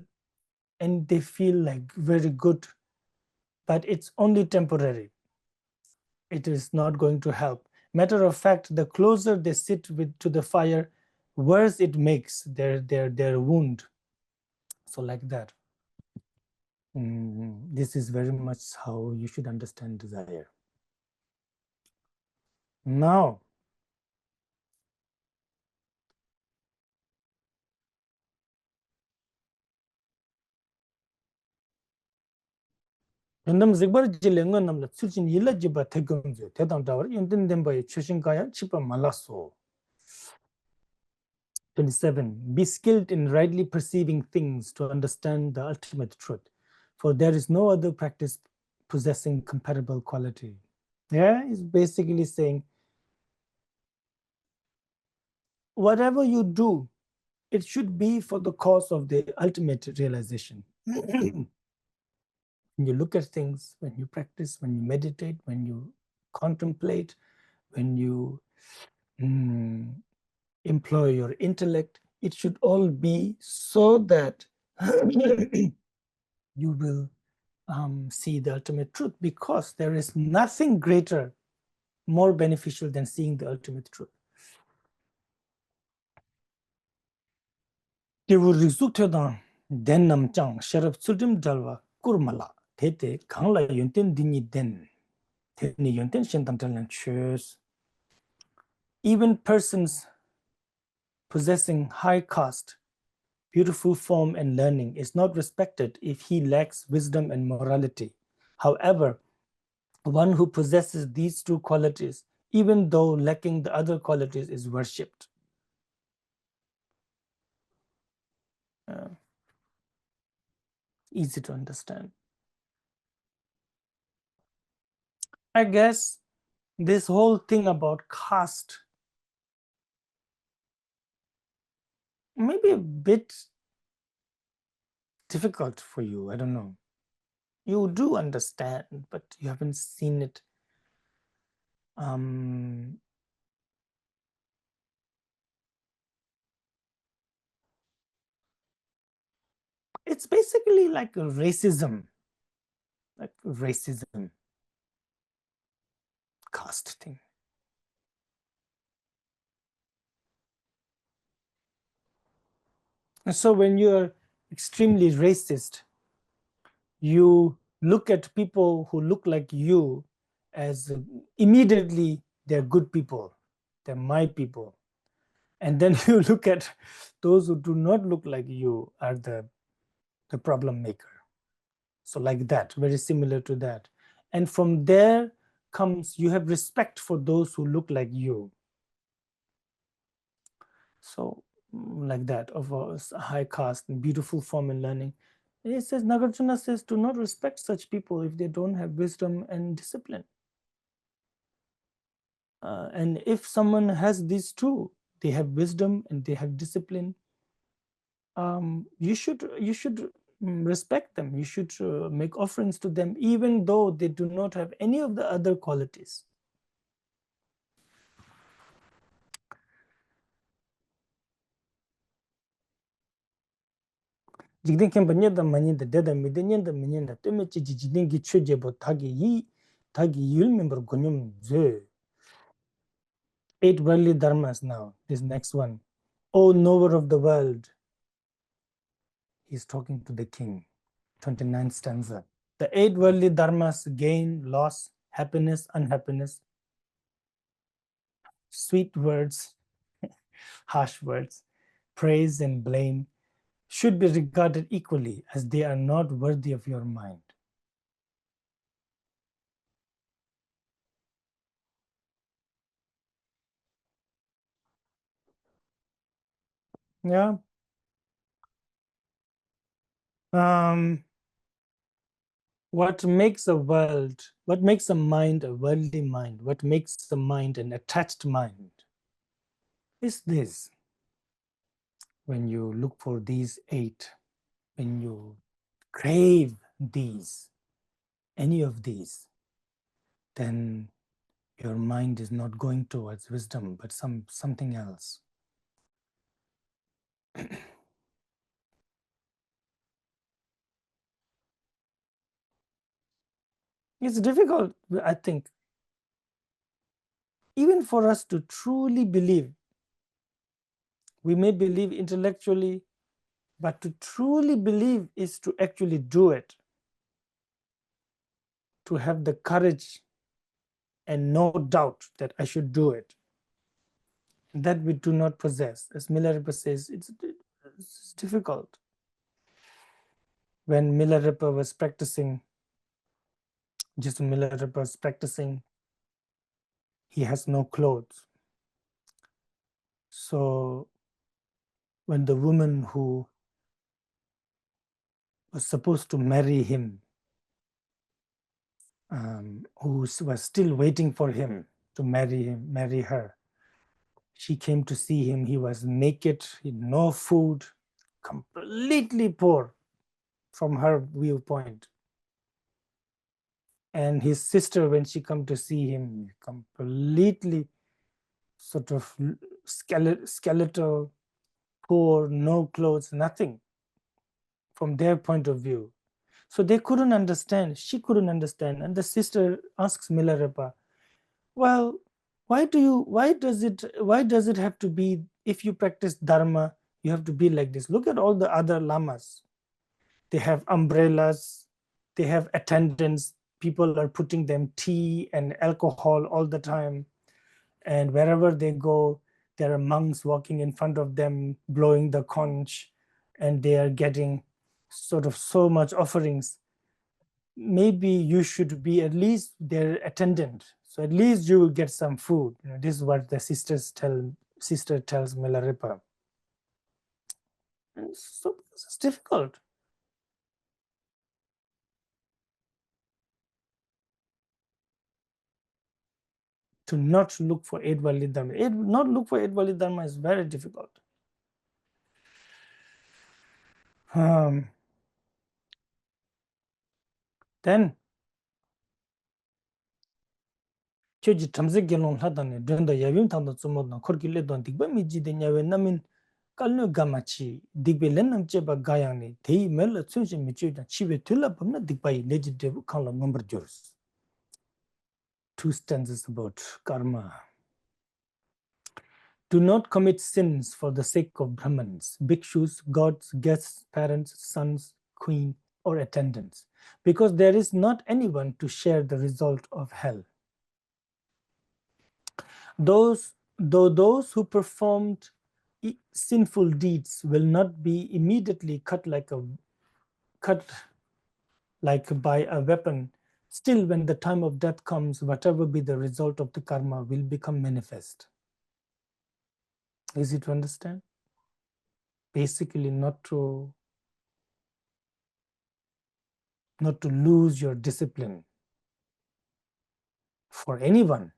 and they feel like very good, but it's only temporary. It is not going to help. Matter of fact, the closer they sit to the fire, worse it makes their wound. So like that. This is very much how you should understand desire. Now, Yundam zigbar jile nga namla tsulchin yila jiba tegumze, tedang dawar yundin dembaye chushin kaya chipa malaso. 27. Be skilled in rightly perceiving things to understand the ultimate truth, for there is no other practice possessing comparable quality. Yeah, he's basically saying, whatever you do, it should be for the cause of the ultimate realization. When you look at things, when you practice, when you meditate, when you contemplate, when you employ your intellect, it should all be so that you will see the ultimate truth, because there is nothing greater, more beneficial than seeing the ultimate truth. Denam chang sharap tsudim dalwa kurmala tete kangla yunten dini den teni yunten shentam talan chus. Even persons possessing high caste, beautiful form and learning is not respected if he lacks wisdom and morality. However, one who possesses these 2 qualities, even though lacking the other qualities, is worshipped. Easy to understand. I guess this whole thing about caste may be a bit difficult for you. I don't know. You do understand, but you haven't seen it. It's basically like a racism, caste thing. And so when you're extremely racist, you look at people who look like you as immediately they're good people, they're my people. And then you look at those who do not look like you are the problem maker. So like that, very similar to that. And from there becomes you have respect for those who look like you. So like that, of a high caste and beautiful form in learning. And it says, Nāgārjuna says, do not respect such people if they don't have wisdom and discipline. And if someone has these two, they have wisdom and they have discipline, you should respect them. You should make offerings to them, even though they do not have any of the other qualities. Jigdin kemba nyeda manyenda deda mide nyenda manyenda teme chi jigdin ki chuje bo tagi yul member gonyum ze. 8 worldly dharmas now. This next one. O knower of the world. He's talking to the king. 29th stanza. The 8 worldly dharmas: gain, loss, happiness, unhappiness, sweet words, harsh words, praise and blame, should be regarded equally, as they are not worthy of your mind. Yeah. What makes a mind a worldly mind, what makes a mind an attached mind, is this. When you look for these 8, when you crave these, any of these, then your mind is not going towards wisdom, but something else. It's difficult, I think, even for us to truly believe. We may believe intellectually, but to truly believe is to actually do it, to have the courage and no doubt that I should do it. That we do not possess. As Milarepa says, it's difficult. When Milarepa was practicing, just Milarepa was practicing, he has no clothes. So when the woman who was supposed to marry him, who was still waiting for him to marry her, she came to see him. He was naked, no food, completely poor from her viewpoint. And his sister, when she come to see him, completely sort of skeletal, poor, no clothes, nothing from their point of view. So they couldn't understand. She couldn't understand. And the sister asks Milarepa, well, why does it have to be, if you practice Dharma, you have to be like this? Look at all the other lamas. They have umbrellas, they have attendants, people are putting them tea and alcohol all the time. And wherever they go, there are monks walking in front of them, blowing the conch, and they are getting sort of so much offerings. Maybe you should be at least their attendant. So at least you will get some food. This is what the sister tells Milarepa. And so it's difficult. To not look for 8 worldly dharma. Not look for 8 worldly dharma is very difficult. Then choji tamse gelong hadane denda yavim tanda tsumodna korkile don digba miji de nyawe namin kalno gamachi digbe lenam cheba gayangni dei mel tsunshi michi da chibe tula pamna digba leji devu kala number jors. 2 stanzas about karma. Do not commit sins for the sake of Brahmins, bhikshus, gods, guests, parents, sons, queen, or attendants, because there is not anyone to share the result of hell. Those who performed sinful deeds will not be immediately cut by a weapon still when the time of death comes, whatever be the result of the karma will become manifest. Easy to understand? Basically not to lose your discipline for anyone.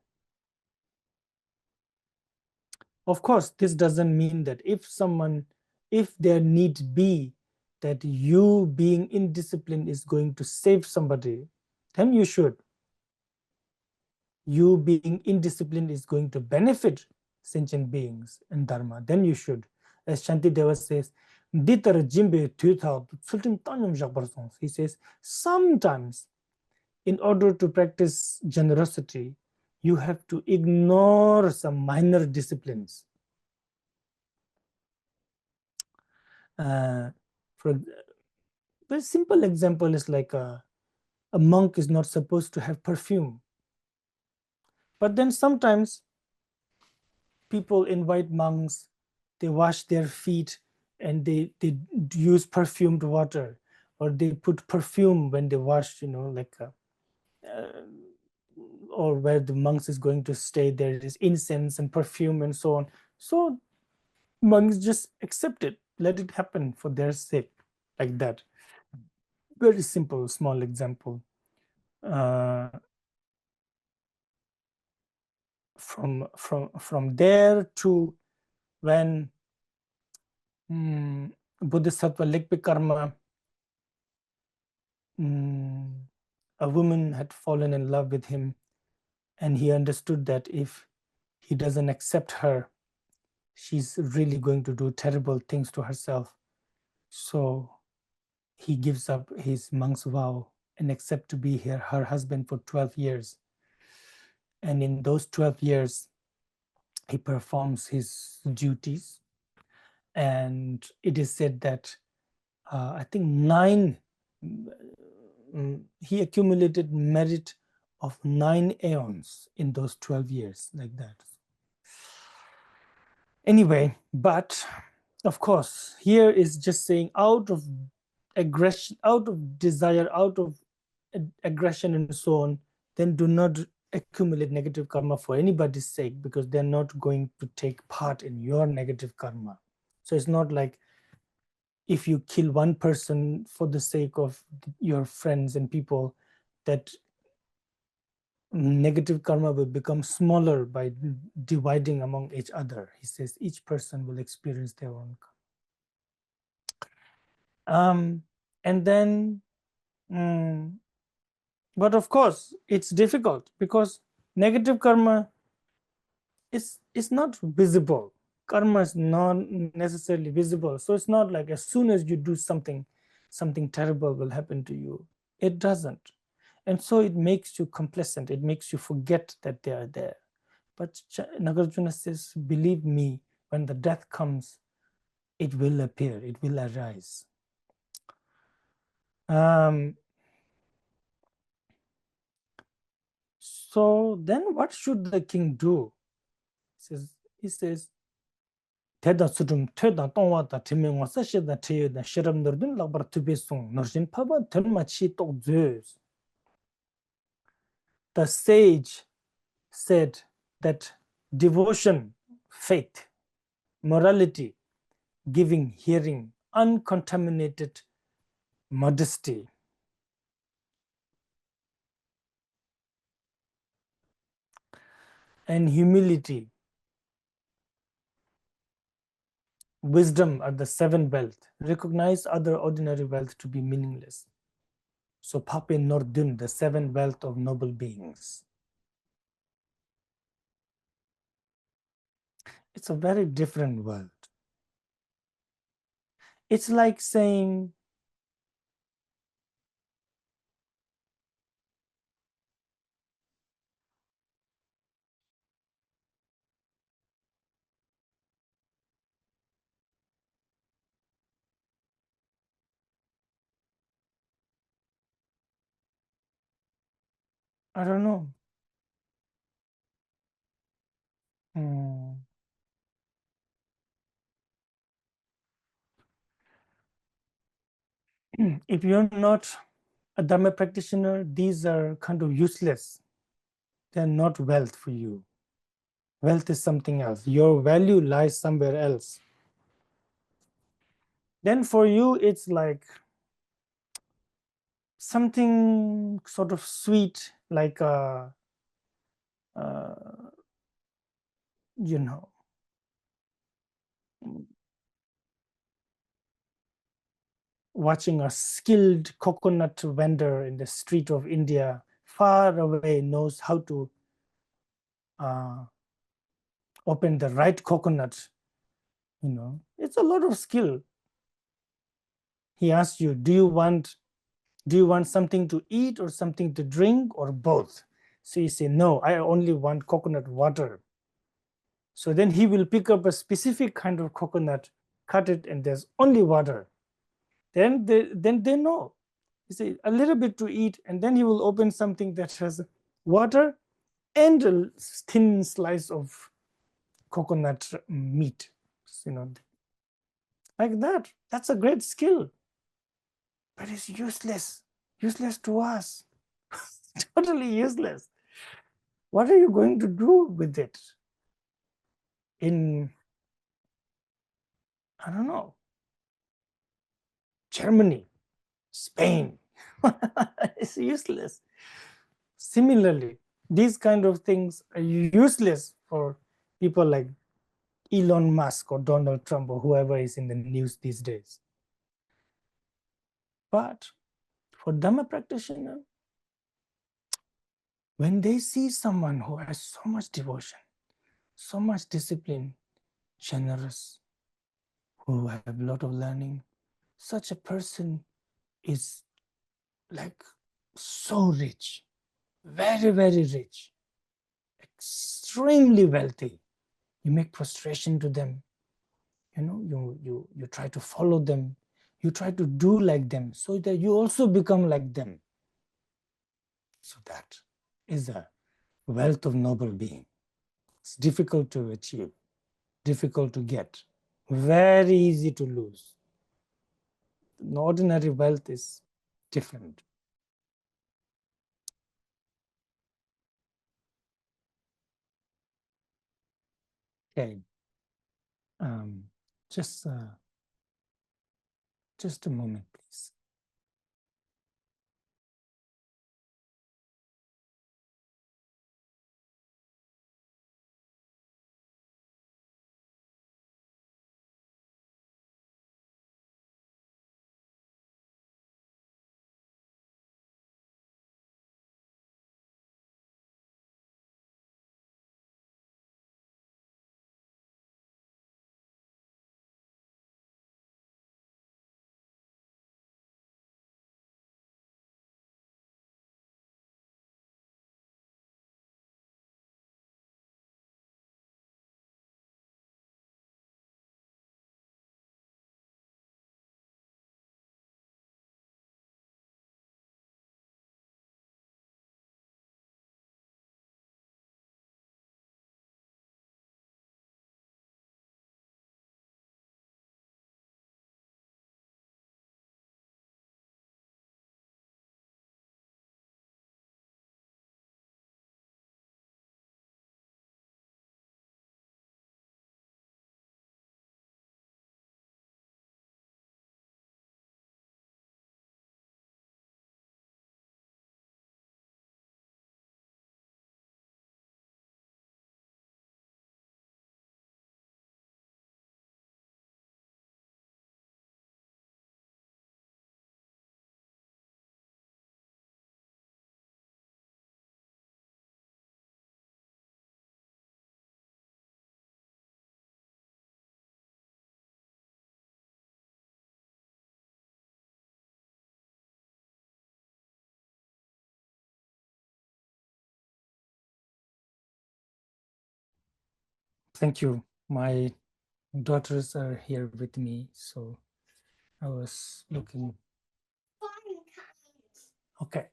Of course, this doesn't mean that if there need be that you being indisciplined is going to save somebody, then you should. You being indisciplined is going to benefit sentient beings and Dharma, then you should. As Shantideva says, he says, sometimes in order to practice generosity, you have to ignore some minor disciplines. For a very simple example is like a monk is not supposed to have perfume. But then sometimes people invite monks, they wash their feet and they use perfumed water, or they put perfume when they wash, like or where the monks is going to stay, there is incense and perfume and so on. So monks just accept it, let it happen for their sake, like that. Very simple, small example. From there to when Bodhisattva Likpa Karma, a woman had fallen in love with him, and he understood that if he doesn't accept her, she's really going to do terrible things to herself. So he gives up his monk's vow and accepts to be her husband for 12 years. And in those 12 years, he performs his duties. And it is said that I think he accumulated merit of 9 aeons in those 12 years, like that. Anyway, but of course, here is just saying out of aggression, out of desire, out of aggression and so on, then do not accumulate negative karma for anybody's sake, because they're not going to take part in your negative karma. So it's not like if you kill one person for the sake of your friends and people, that negative karma will become smaller by dividing among each other. He says each person will experience their own karma. And then, but of course, it's difficult because negative karma is not visible. Karma is not necessarily visible. So it's not like as soon as you do something terrible will happen to you. It doesn't. And so it makes you complacent. It makes you forget that they are there. But Nāgārjuna says, believe me, when the death comes, it will appear, it will arise. So then what should the king do? He says, Teda sudum teda tongwa ta timingwa sa shida tiyo da shiram nurdun lakbar tubesung nurshin paba tenma chi tok zeus. The sage said that devotion, faith, morality, giving, hearing, uncontaminated modesty, and humility, wisdom are the 7 wealth. Recognize other ordinary wealth to be meaningless. So Pape Nordun, the 7 wealth of noble beings. It's a very different world. It's like saying, I don't know. If you're not a Dharma practitioner, these are kind of useless. They're not wealth for you. Wealth is something else. Your value lies somewhere else. Then for you, it's like something sort of sweet, like you know, watching a skilled coconut vendor in the street of India far away knows how to open the right coconut. It's a lot of skill. He asks you, do you want something to eat or something to drink or both? So you say, no, I only want coconut water. So then he will pick up a specific kind of coconut, cut it, and there's only water. Then they know. You say a little bit to eat, and then he will open something that has water and a thin slice of coconut meat. Like that. That's a great skill. But it's useless. Useless to us. Totally useless. What are you going to do with it? In, I don't know, Germany, Spain. It's useless. Similarly, these kind of things are useless for people like Elon Musk or Donald Trump or whoever is in the news these days. But for Dhamma practitioner, when they see someone who has so much devotion, so much discipline, generous, who have a lot of learning, such a person is like so rich, very, very rich, extremely wealthy. You make prostration to them. You try to follow them. You try to do like them so that you also become like them. So that is a wealth of noble being. It's difficult to achieve, difficult to get, very easy to lose. Ordinary wealth is different. Okay. Just a moment, please. Thank you. My daughters are here with me, so I was looking. Okay.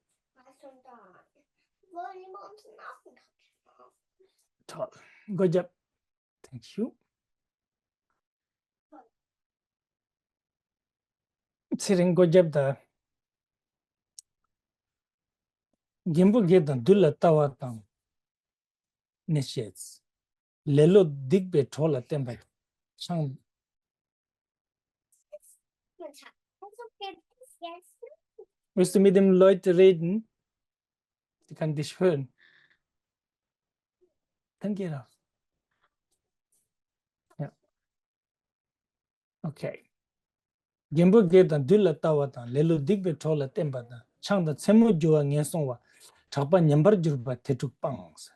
Good job. Thank you. Sitting good job. Gimbo gedan dulla tawatang neshets. Lelo digbe tola temba. Chang. Willst du mit den Leuten reden? Die kann dich hören. Dann geh raus. Ja. Okay. Gembo gedan dulla tawatang lelo digbe tola temba. Chang da tsemu jua ngesongwa. Chakpa nyambar jurba tetuk pangs.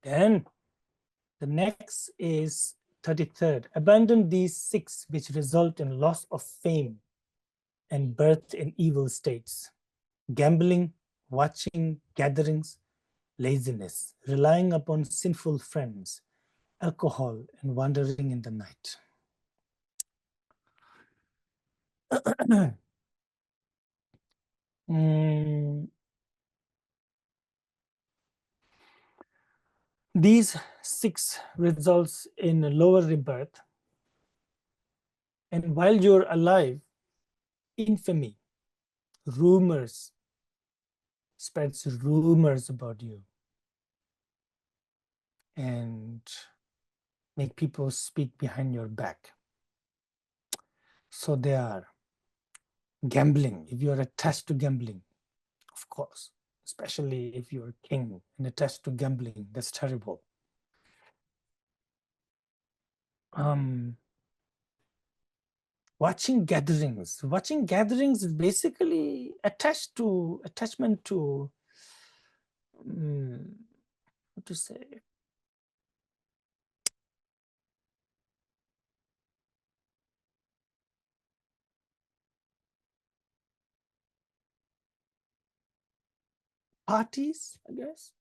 Then the next is 33rd. Abandon these 6 which result in loss of fame and birth in evil states. Gambling, watching gatherings, laziness, relying upon sinful friends, alcohol, and wandering in the night. These 6 results in a lower rebirth. And while you're alive, infamy, rumors, spreads rumors about you and make people speak behind your back. So they are gambling. If you're attached to gambling, of course, especially if you're a king and attached to gambling, that's terrible. Watching gatherings is basically attachment to what to say, parties, I guess.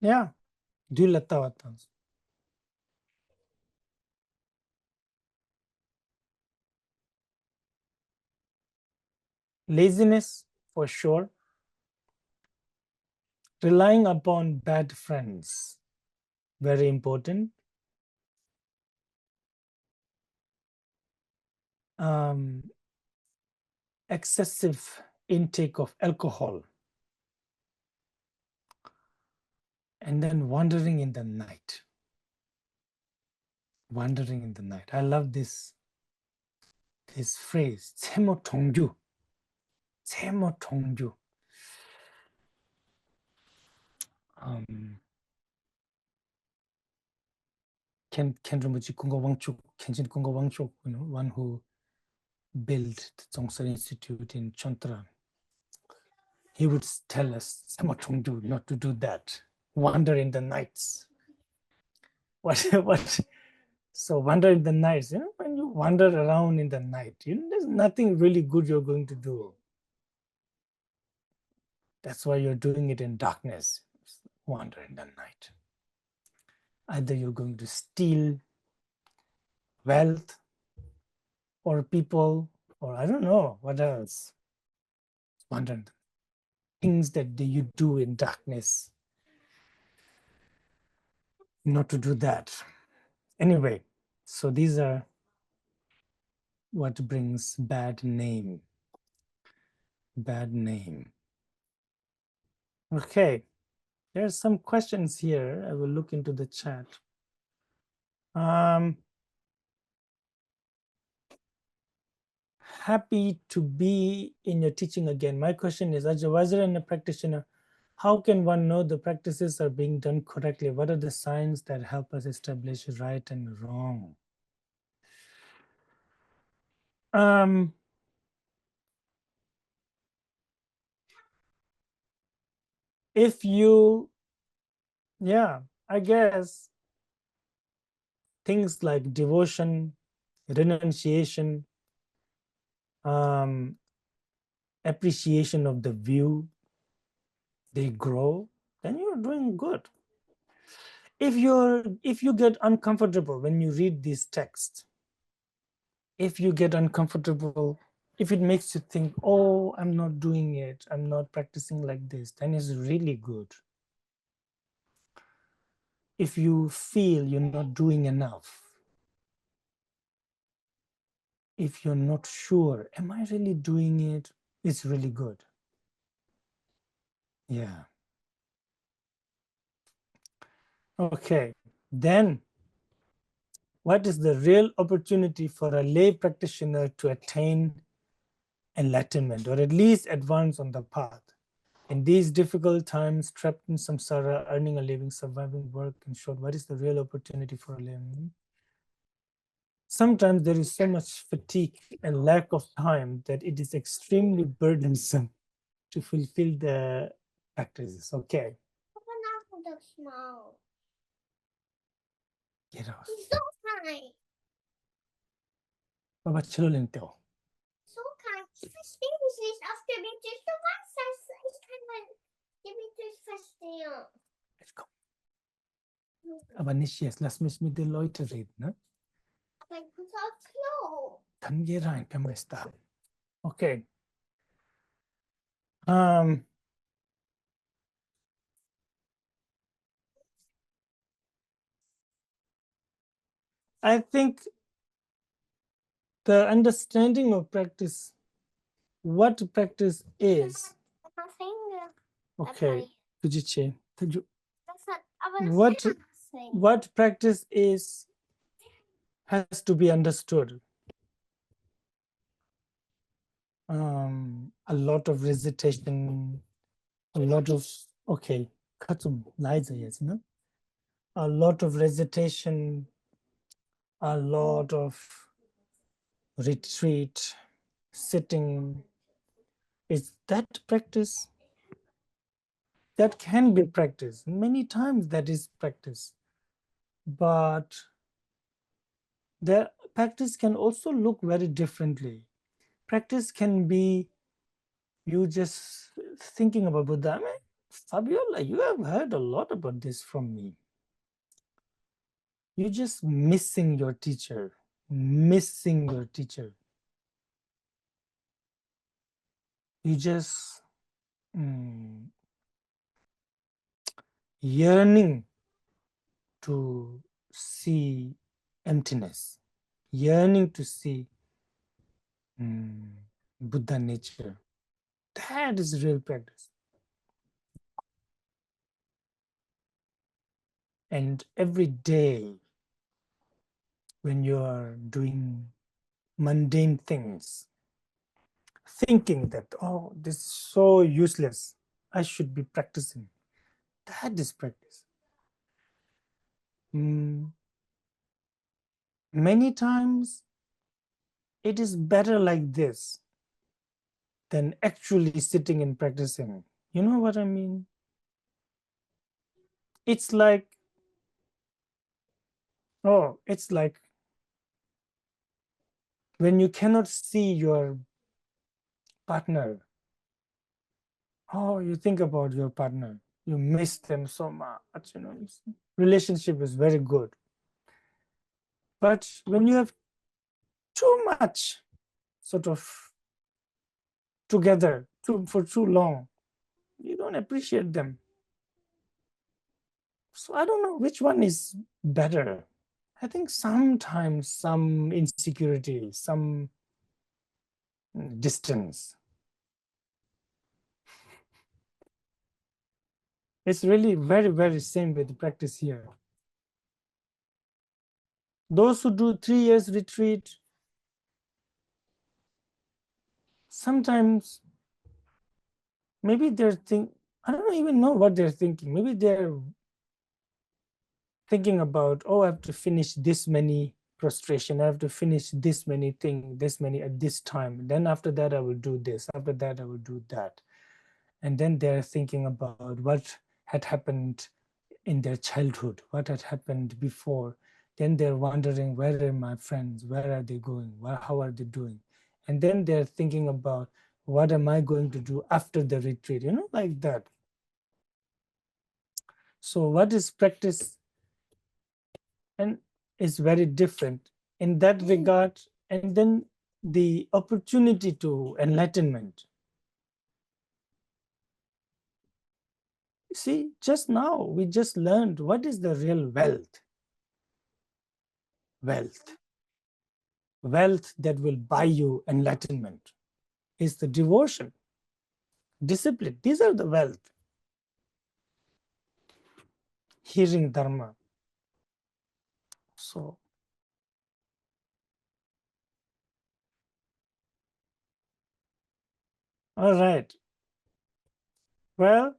Yeah, dulatawatans. Laziness, for sure. Relying upon bad friends, very important. Excessive intake of alcohol. And then wandering in the night. Wandering in the night. I love this phrase, Tsemo Tongju. Tsemo Tongju. Ken Rinpoche Kunga Wangchuk, Kenshin Kunga Wangchuk, one who built the Tsongsar Institute in Chontran. He would tell us, Tsemo Tongju, not to do that. Wander in the nights. What? So wander in the nights, when you wander around in the night, there's nothing really good you're going to do. That's why you're doing it in darkness. Wander in the night. Either you're going to steal wealth or people, or I don't know what else. Wander. Things that you do in darkness. Not to do that. Anyway, so these are what brings bad name. Bad name. Okay. There's some questions here. I will look into the chat. Happy to be in your teaching again. My question is, as a advisor and a practitioner, how can one know the practices are being done correctly? What are the signs that help us establish right and wrong? If you, I guess things like devotion, renunciation, appreciation of the view, they grow, then you're doing good. If you get uncomfortable when you read these texts, if you get uncomfortable, if it makes you think, oh, I'm not doing it, I'm not practicing like this, then it's really good. if you feel you're not doing enough, if you're not sure, am I really doing it? It's really good. Yeah. Okay, then what is the real opportunity for a lay practitioner to attain enlightenment, or at least advance on the path? In these difficult times, trapped in samsara, earning a living, surviving, work, in short, what is the real opportunity for a layman? Sometimes there is so much fatigue and lack of time that it is extremely burdensome to fulfill the practices. Okay. Get out. It's so kind. Baba chilo lang teo. So kind. Verstehst nicht auf der Mitte. Du weißt das. Ich kann mal die Mitte verstehen. Let's go. Aber nicht jetzt. Lass mich mit den Leuten reden. Ne? Aber ich muss aufs Klo. Dann geh rein. Kann man da. Okay. I think the understanding of practice, what practice is. My finger. Okay. What What practice is has to be understood. A lot of recitation, a lot of a lot of recitation, a lot of retreat, sitting. Is that practice? That can be practice. Many times that is practice. But the practice can also look very differently. Practice can be you just thinking about Buddha. I mean, Fabiola, you have heard a lot about this from me. You're just missing your teacher, missing your teacher. You just yearning to see emptiness, yearning to see Buddha nature. That is real practice. And every day when you are doing mundane things, thinking that, oh, this is so useless, I should be practicing. That is practice. Many times it is better like this than actually sitting and practicing. You know what I mean? It's like, it's like when you cannot see your partner. Oh, you think about your partner. You miss them so much, you know. Relationship is very good. But when you have too much sort of together for too long, you don't appreciate them. So I don't know which one is better. I think sometimes some insecurity, some distance. It's really very, very same with the practice here. Those who do 3 years retreat, sometimes maybe they're I don't even know what they're thinking. Maybe they're thinking about, oh, I have to finish this many prostration. I have to finish this many things, this many at this time. Then after that, I will do this. After that, I will do that. And then they're thinking about what had happened in their childhood, what had happened before. Then they're wondering, where are my friends? Where are they going? How are they doing? And then they're thinking about, what am I going to do after the retreat? You know, like that. So what is practice? And it's very different in that regard. And then the opportunity to enlightenment. see, just now we just learned what is the real wealth. Wealth that will buy you enlightenment is the devotion, discipline. These are the wealth. Hearing Dharma. So, all right. Well,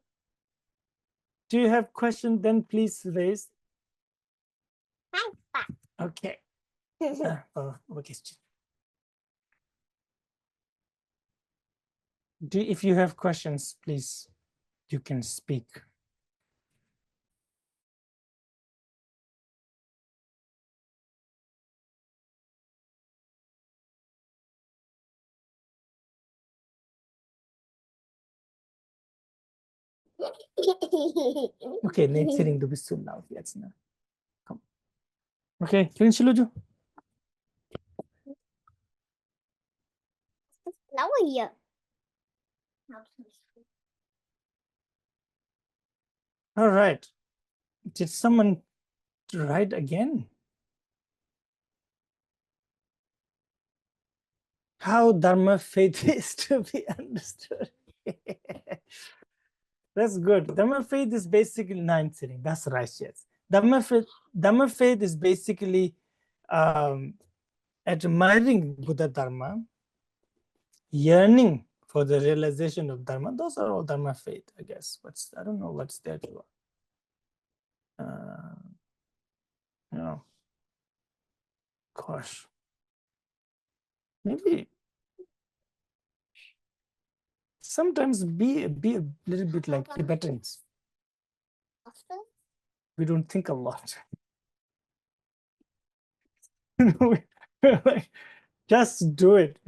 do you have questions? Then please raise. Okay. Okay. If you have questions, please, you can speak. Okay, next sitting to be soon now. Yes, now. Come. Okay, Shiluju. Here. All right. Did someone write again? How Dharma faith is to be understood. That's good. Dharma faith is basically ninth sitting. That's right, yes. Dharma faith is basically admiring Buddha Dharma, yearning for the realization of Dharma. Those are all Dharma faith, I guess. I don't know what's there to. No. Gosh. Maybe sometimes be a little bit like Tibetans. We don't think a lot. Like, just do it.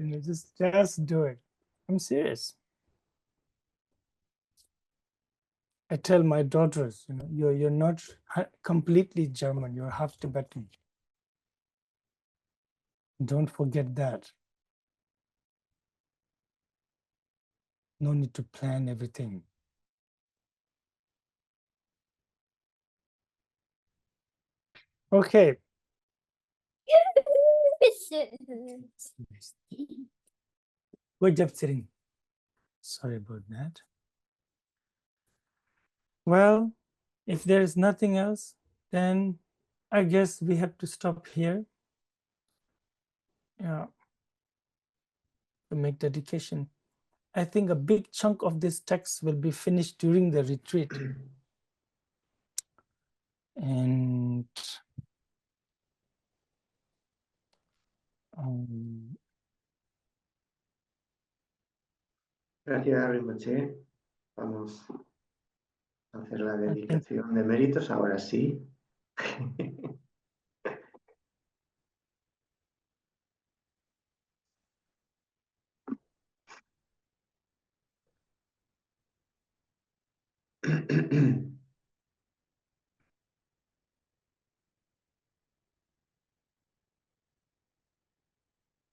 Just do it. I'm serious. I tell my daughters, you're not completely German. You're half Tibetan. Don't forget that. No need to plan everything. Okay. Good job sitting. Sorry about that. Well, if there is nothing else, then I guess we have to stop here. Yeah. To make dedication. I think a big chunk of this text will be finished during the retreat. And Gracias, Rinpoche. Vamos a hacer la dedicación de méritos ahora sí.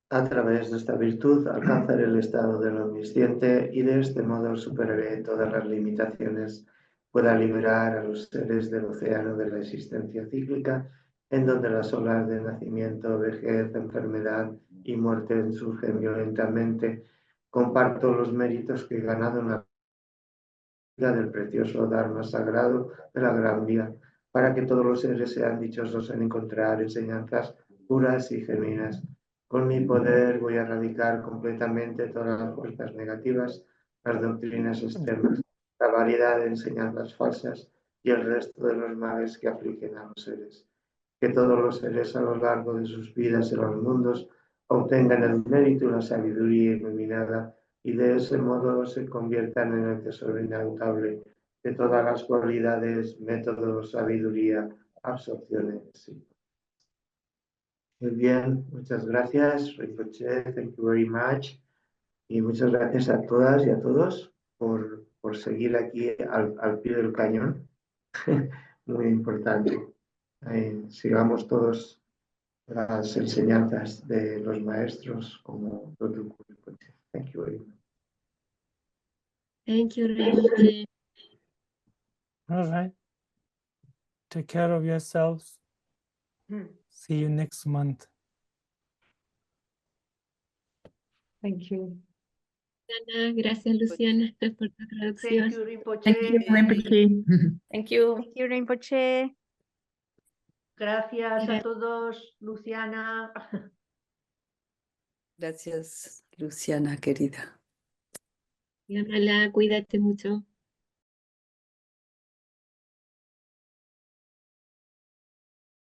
A través de esta virtud alcanzaré el estado del omnisciente y de este modo superaré todas las limitaciones, pueda liberar a los seres del océano de la existencia cíclica, en donde las olas de nacimiento, vejez, enfermedad y muerte surgen violentamente. Comparto los méritos que he ganado en la vida del precioso Dharma sagrado de la Gran Vía, para que todos los seres sean dichosos en encontrar enseñanzas puras y genuinas. Con mi poder voy a erradicar completamente todas las fuerzas negativas, las doctrinas extremas, la variedad de enseñanzas falsas y el resto de los males que afligen a los seres. Que todos los seres a lo largo de sus vidas en los mundos obtengan el mérito y la sabiduría iluminada y de ese modo se conviertan en el tesoro inagotable de todas las cualidades, métodos, sabiduría, absorción. Sí. Muy bien, muchas gracias, Rinpoche, thank you very much. Y muchas gracias a todas y a todos por seguir aquí al pie del cañón. Muy importante. Sigamos todos las enseñanzas de los maestros como Rinpoche. Thank you very much. Thank you, Rinpoche. All right. Take care of yourselves. See you next month. Thank you. Gracias, Luciana, por la traducción. Thank you, Rinpoche. Thank you, Rinpoche. Thank you. Thank you, Rinpoche. Gracias a todos, Luciana. Gracias, Luciana, querida. Llámala, cuídate mucho.